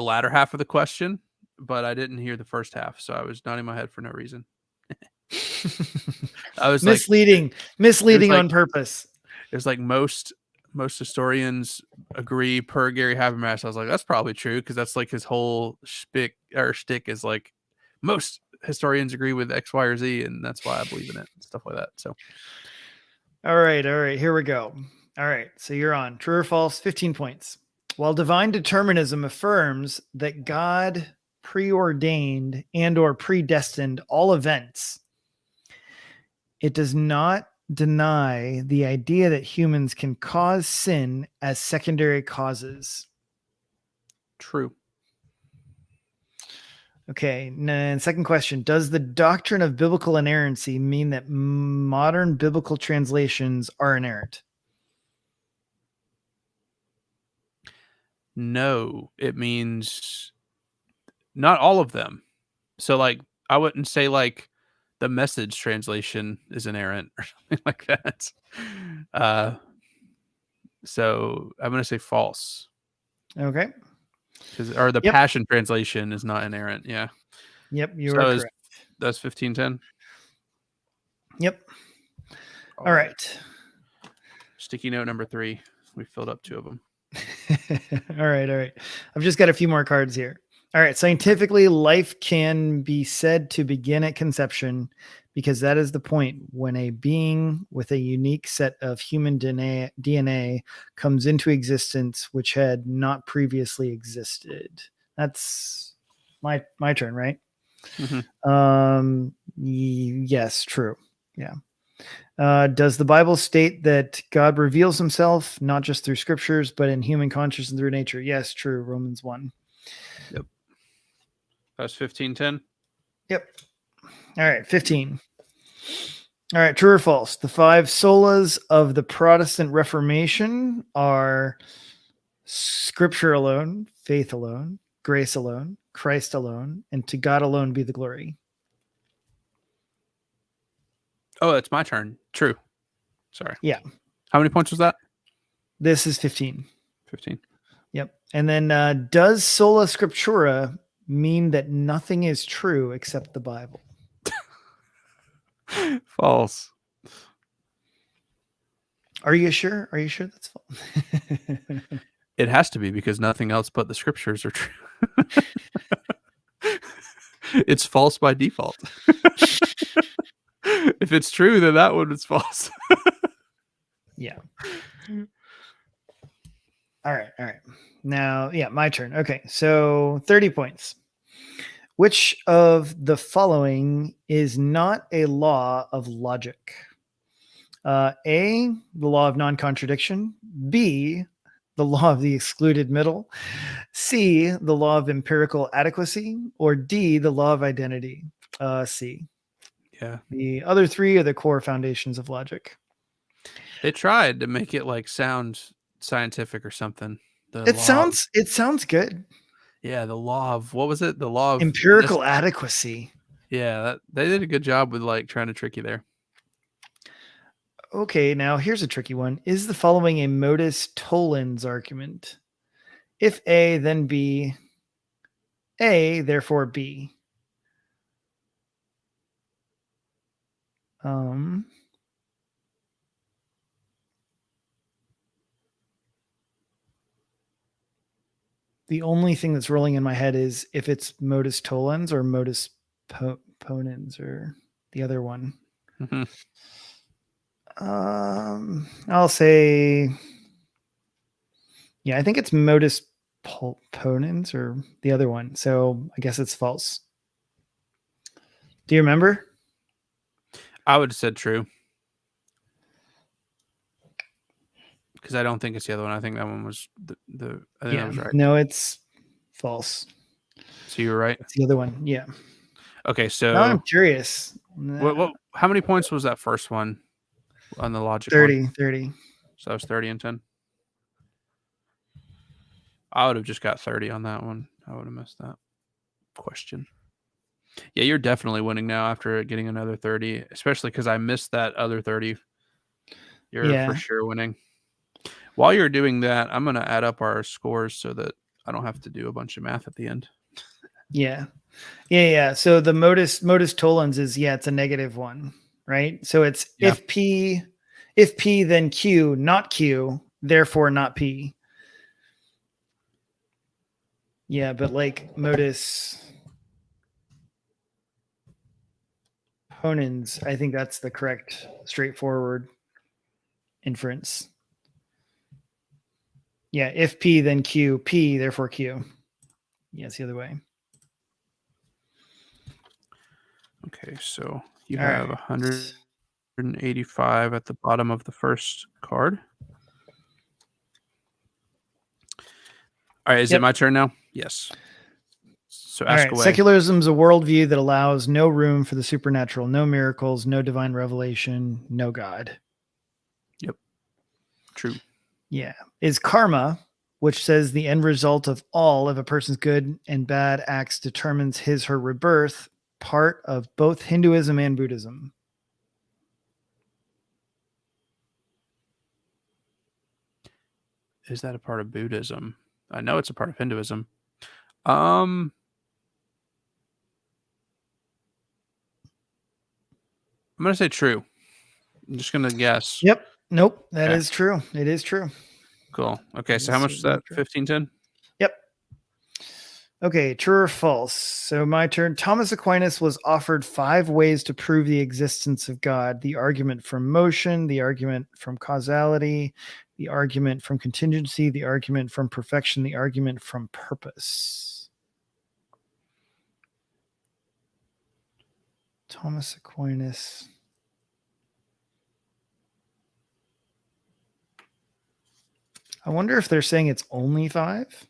latter half of the question, but I didn't hear the first half, so I was nodding my head for no reason. I was like, Misleading, it was misleading like on purpose. it was like most historians agree per Gary Habermas. I was like, that's probably true because that's like his whole shtick is like most historians agree with X, Y, or Z, and that's why I believe in it and stuff like that. So All right, here we go. All right, so you're on. True or false? 15 points. While divine determinism affirms that God preordained and or predestined all events, it does not deny the idea that humans can cause sin as secondary causes. true. Okay, and second question. Does the doctrine of biblical inerrancy mean that modern biblical translations are inerrant? No, it means not all of them. So like I wouldn't say like the Message translation is inerrant or something like that. Uh, so I'm gonna say false Okay. because or the Yep. Passion translation is not inerrant. Yeah. Yep, you are So is correct. that's 1510. Yep. All All right. right. Sticky note number 3. We filled up 2 of them. All right. I've just got a few more cards here. All right. Scientifically, life can be said to begin at conception because that is the point when a being with a unique set of human DNA comes into existence, which had not previously existed. That's my turn, right? Yes, true. Yeah. Does the Bible state that God reveals himself not just through scriptures, but in human conscience and through nature? Yes, true. Romans 1. Yep. That's 1510. Yep. All right, 15. All right, true or false? The 5 solas of the Protestant Reformation are scripture alone, faith alone, grace alone, Christ alone, and to God alone be the glory. Oh, it's my turn. True. Sorry. Yeah, How many points was that? this is 15. 15. Yep. And then does sola scriptura mean that nothing is true except the Bible? False. Are you sure? Are you sure that's false? It has to be because nothing else but the scriptures are true. It's false by default. If it's true, then that one is false. Yeah. All right. Now, yeah, my turn. Okay. So 30 points. Which of the following is not a law of logic? A, the law of non contradiction. B, the law of the excluded middle. C, the law of empirical adequacy. Or D, the law of identity. C. Yeah. The other 3 are the core foundations of logic. They tried to make it like sound scientific or something. The It law of, sounds good. yeah, the law of what was it? The law of Empirical adequacy. yeah, they did a good job with like trying to trick you there. Okay, now here's a tricky one. Is the following a modus tollens argument? If A, then B. A, therefore B. The only thing that's rolling in my head is if it's modus tollens or modus ponens or the other one. Mm-hmm. I'll say, yeah, I think it's modus ponens or the other one. So I guess it's false. Do you remember? I would have said true. Because I don't think it's the other one. I think that one was the I think that was right. No, it's false. So you were right. It's the other one. Yeah. Okay, so Now I'm curious. what how many points was that first one on the logic 30, one? 30. So that was 30 and 10. I would have just got 30 on that one. I would have missed that question. Yeah, you're definitely winning now after getting another 30, especially because I missed that other 30. You're for sure winning. While you're doing that, I'm gonna add up our scores so that I don't have to do a bunch of math at the end. Yeah. Yeah. So the modus tollens is, it's a -1, right? So it's Yeah. if P, then Q, not Q, therefore not P. Yeah, but like modus ponens, I think that's the correct, straightforward inference. Yeah, if P, then Q, P, therefore Q. Yeah, it's the other way. Okay, so you All have right. 185 at the bottom of the first card. All right, is it Yep. my turn now? Yes. So All ask right. away. Secularism is a worldview that allows no room for the supernatural, no miracles, no divine revelation, no God. Yep. True. Yeah. Is karma, which says the end result of all of a person's good and bad acts determines his her rebirth, part of both Hinduism and Buddhism? Is that a part of Buddhism? I know it's a part of Hinduism. I'm gonna say true. I'm just gonna guess. Yep. Nope. That Okay. is true. It is true. Cool. Okay, It so is how much is certainly that? true. 1510? Yep. Okay, true or false? So my turn. Thomas Aquinas was offered 5 ways to prove the existence of God: the argument from motion, the argument from causality, the argument from contingency, the argument from perfection, the argument from purpose. Thomas Aquinas. I wonder if they're saying it's only 5.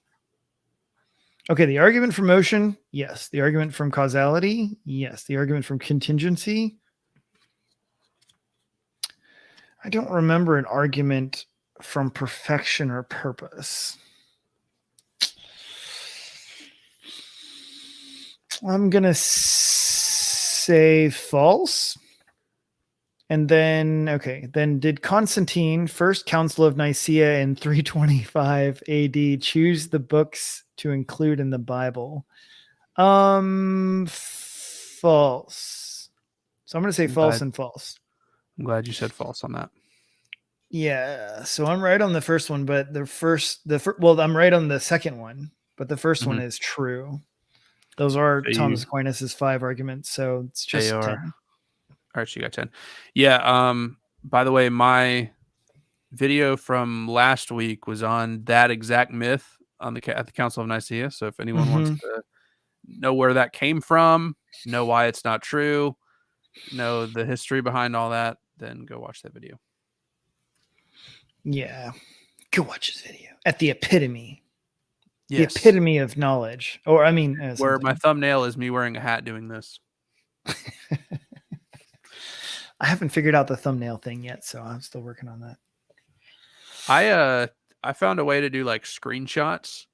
Okay, the argument from motion, yes. The argument from causality, yes. The argument from contingency, I don't remember an argument from perfection or purpose. I'm going to say false. And then, okay, then did Constantine, First Council of Nicaea in 325 AD, choose the books to include in the Bible? False. So I'm going to say I'm false glad and false. I'm glad you said false on that. Yeah, so I'm right on the first one, but well, I'm right on the second one, but the first one Mhm. is true. Those are So Thomas Aquinas's 5 arguments, so it's they just are 10. all right, so you got 10. Yeah, by the way, my video from last week was on that exact myth on at the Council of Nicaea. So if anyone wants Mm-hmm. to know where that came from, know why it's not true, know the history behind all that, then go watch that video. Yeah, go watch this video at the epitome, the Yes, epitome of knowledge, or I mean, where my something. thumbnail is me wearing a hat doing this. I haven't figured out the thumbnail thing yet, so I'm still working on that. I found a way to do like screenshots.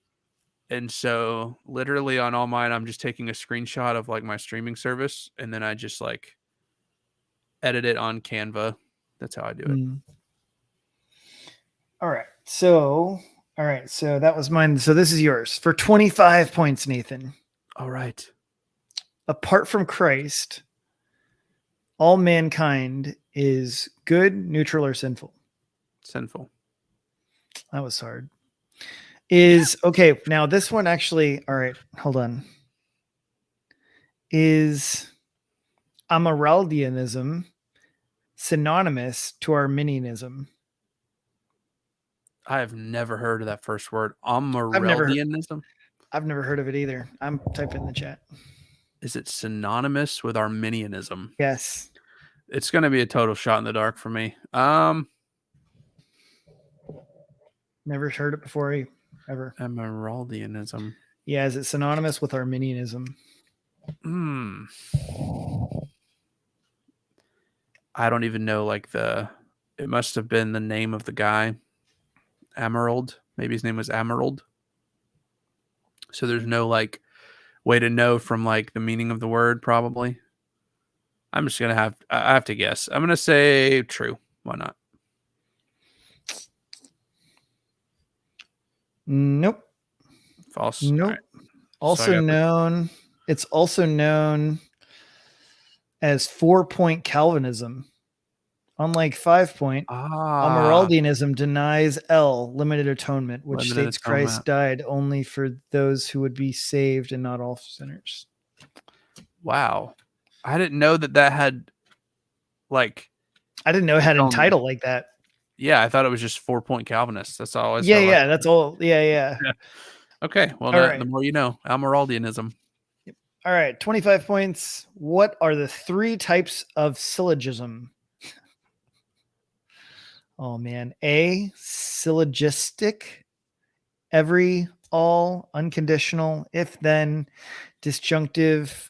And so literally on all mine, I'm just taking a screenshot of like my streaming service and then I just like edit it on Canva. That's how I do it. Mm. All right. So that was mine. So this is yours for 25 points, Nathan. All right. Apart from Christ, all mankind is good, neutral, or sinful. Sinful. That was hard. Is okay. Now this one actually. All right. Hold on. Is Amyraldianism synonymous to Arminianism? I have never heard of that first word. I've never Amyraldianism? I've never heard of it either. I'm typing in the chat. Is it synonymous with Arminianism? Yes. It's going to be a total shot in the dark for me. Never heard it before ever. Amyraldianism. Yeah, is it synonymous with Arminianism? I don't even know it must have been the name of the guy. Amerald. Maybe his name was Amerald. So there's no like way to know from like the meaning of the word probably. I'm just going I have to guess. I'm going to say true. Why not? Nope. False. All Nope. right. So I got It's also known as 4-point Calvinism. Unlike 5-point, Almoravianism denies L, limited atonement, which limited states atonement. Christ died only for those who would be saved and not all sinners. Wow. I didn't know that had like I didn't know it had a its own. title like that. Yeah, I thought it was just 4-point Calvinist. That's all I Yeah, saw. yeah, that's all. Yeah, yeah. Yeah. Okay. Well, All the right. more you know. Almoravianism. All right, 25 points. What are the 3 types of syllogism? Oh man. A, syllogistic, every, all, unconditional, if then, disjunctive,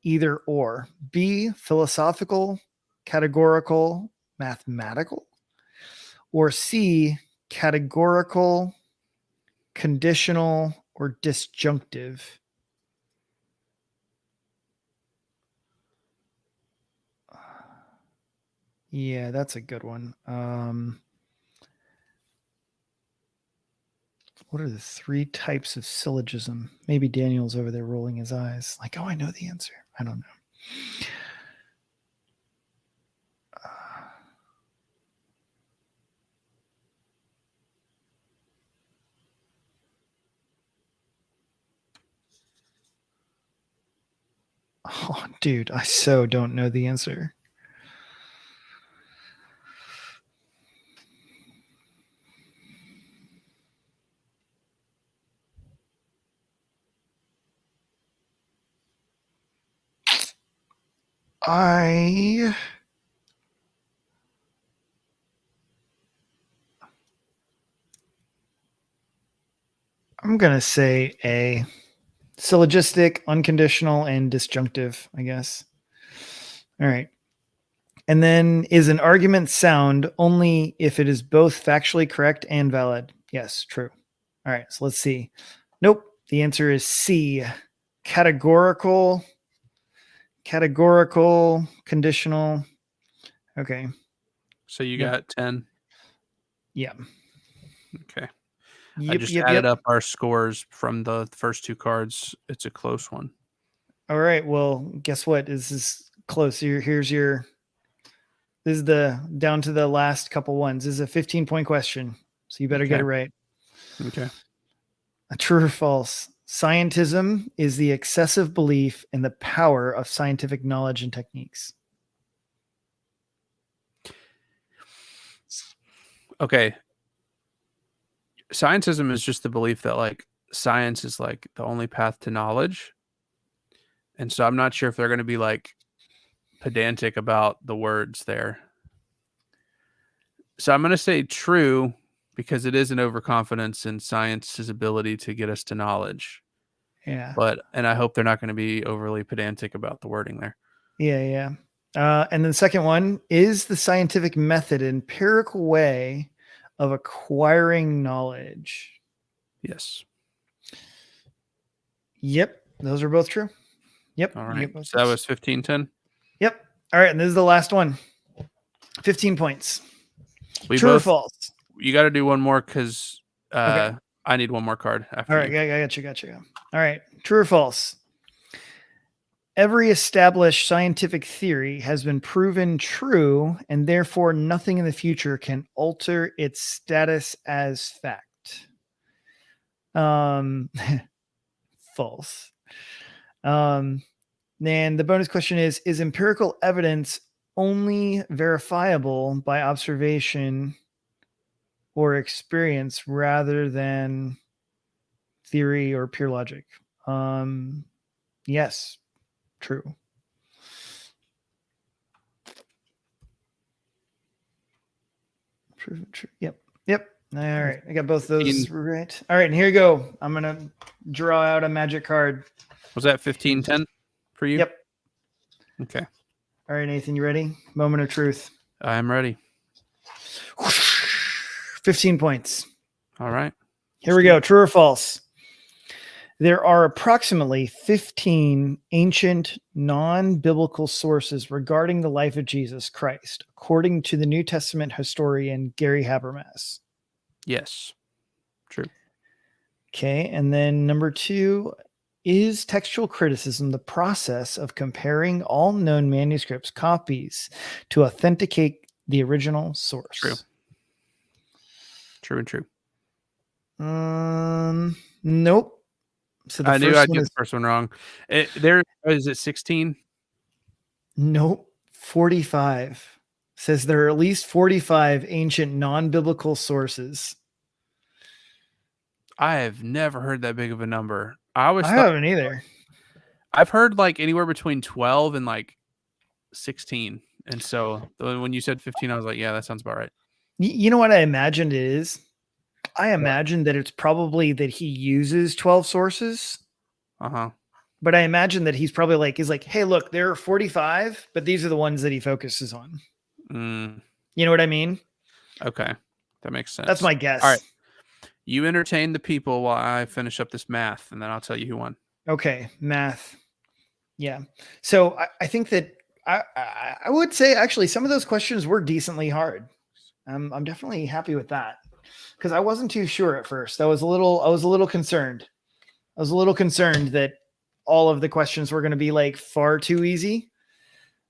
either or. B, philosophical, categorical, mathematical. Or C, categorical, conditional, or disjunctive. Yeah, that's a good one. What are the 3 types of syllogism? Maybe Daniel's over there rolling his eyes like, oh, I know the answer. I don't know. Oh, dude, I so don't know the answer. I'm going to say A. Syllogistic, unconditional, and disjunctive, I guess. All right. And then is an argument sound only if it is both factually correct and valid? Yes, true. All right. So let's see. Nope. The answer is C. Categorical, conditional. Okay. So you Yep. got 10. Yeah. Okay. I Yep. just Yep. added Yep. up our scores from the first 2 cards. It's a close one. All right. Well, guess what? This is close. Here's your. This is the down to the last couple ones. This is a 15-point question, so you better get it right. Okay. A true or false? Scientism is the excessive belief in the power of scientific knowledge and techniques. Okay. Scientism is just the belief that like science is like the only path to knowledge. And so I'm not sure if they're going to be like pedantic about the words there. So I'm going to say true because it is an overconfidence in science's ability to get us to knowledge. Yeah. And I hope they're not going to be overly pedantic about the wording there. Yeah. Yeah. And then the second one is the scientific method an empirical way of acquiring knowledge. Yes. Yep. Those are both true. Yep. All right. So that was 15-10. Yep. All right. And this is the last one. 15 points. True or false? You got to do one more because Okay. I need one more card after. All right. You. I got you. All right. True or false? Every established scientific theory has been proven true, and therefore nothing in the future can alter its status as fact. False. And the bonus question is empirical evidence only verifiable by observation or experience rather than theory or pure logic? Yes, true. True. Yep. All right. I got both those right. All right. And here you go. I'm going to draw out a magic card. Was that 15-10 for you? Yep. Okay. All right, Nathan, you ready? Moment of truth. I'm ready. 15 points. All right. Here we go. True or false? There are approximately 15 ancient non-biblical sources regarding the life of Jesus Christ, according to the New Testament historian Gary Habermas. Yes. True. Okay. And then number 2, is textual criticism the process of comparing all known manuscripts copies to authenticate the original True. source? True and true. Nope. So the I knew first I'd one get is the first one wrong. There is it 16? nope. 45 says there are at least 45 ancient non-biblical sources. I have never heard that big of a number. I I always thought haven't either. I've heard like anywhere between 12 and like 16. And so when you said 15, I was like, yeah, that sounds about right. You know what I imagined it is? I What? imagine that it's probably that he uses 12 sources, Uh-huh. but I imagine that he's probably like, is like, hey, look, there are 45, but these are the ones that he focuses on. Mm, You know what I mean? okay. That makes That's sense. my All right. guess. You entertain the people while I finish up this math, and then I'll tell you who won. Okay, math. Yeah. So I think that I would say actually some of those questions were decently hard. I'm definitely happy with that because I wasn't too sure at first. I was a little concerned. I was a little concerned that all of the questions were going to be like far too easy.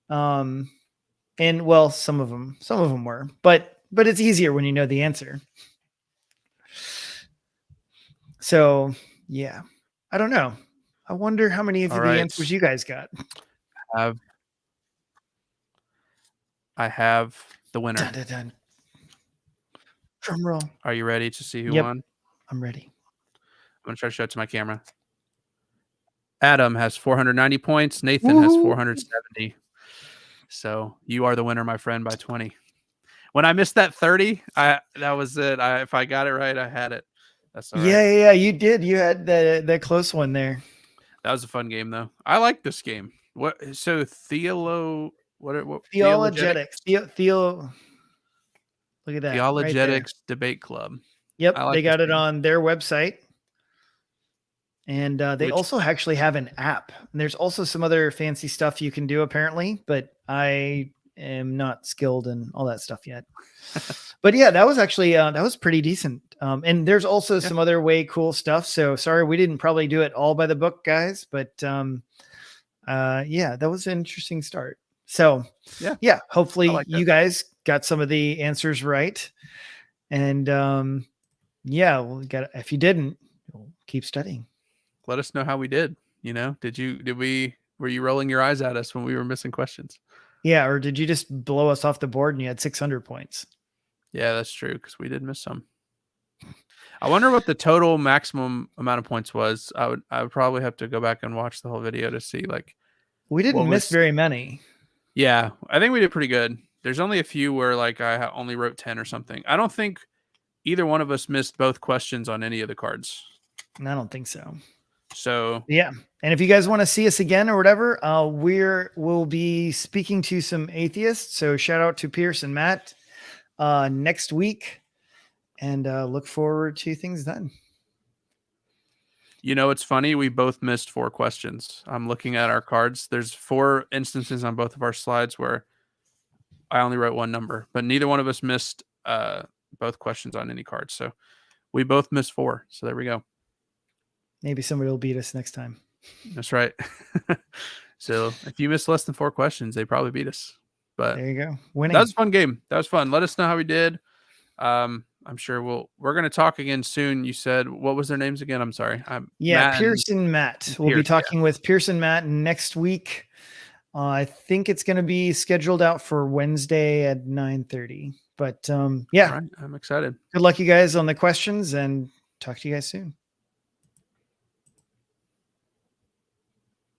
And well, some of them were, but it's easier when you know the answer. So yeah, I don't know. I wonder how many of All the right. answers you guys got. Have I have the winner. Dun, dun, dun. Drum roll. Are you ready to see who Yep, won? I'm ready. I'm going to try to show it to my camera. Adam has 490 points. Nathan has Woohoo! 470. So you are the winner, my friend, by 20. When I missed that 30, that was it. If I got it right, I had it. That's all right. Yeah, you did. You had that close one there. That was a fun game, though. I like this game. What? So what Theologetics. Look at that right there. Theologetics Debate Club. I Yep, like they this got it game. on their website. And they Which also actually have an app. And there's also some other fancy stuff you can do apparently, but I am not skilled in all that stuff yet. But yeah, that was actually that was pretty decent. And there's also yeah, some other way cool stuff. So sorry we didn't probably do it all by the book, guys. But yeah, that was an interesting start. So yeah, yeah, I hopefully like that. you guys got some of the answers right. And yeah, well, if you didn't, keep studying. Let us know how we did. Were you rolling your eyes at us when we were missing questions? Yeah, or did you just blow us off the board and you had 600 points? Yeah, that's true because we did miss some. I wonder what the total maximum amount of points was. I would probably have to go back and watch the whole video to see like We what didn't miss was. very many. Yeah, I think we did pretty good. There's only a few where like I only wrote 10 or something. I don't think either one of us missed both questions on any of the cards. I don't think so. So Yeah. And if you guys want to see us again or whatever, we'll be speaking to some atheists. So shout out to Pierce and Matt next week, and look forward to things then. it's funny. We both missed 4 questions. I'm looking at our cards. There's 4 instances on both of our slides where I only wrote one number, but neither one of us missed both questions on any cards. So we both missed 4. So there we go. Maybe somebody will beat us next time. That's right. So if you miss less than 4 questions, they probably beat us. But there you go. Winning. That was a fun game. That was fun. Let us know how we did. I'm sure we're going to talk again soon. You said, what was their names again? I'm sorry. Yeah, Pierce and Matt. We'll be talking with Pierce and Matt next week. I think it's going to be scheduled out for Wednesday at 9:30. But yeah, all right, I'm excited. Good luck, you guys, on the questions, and talk to you guys soon.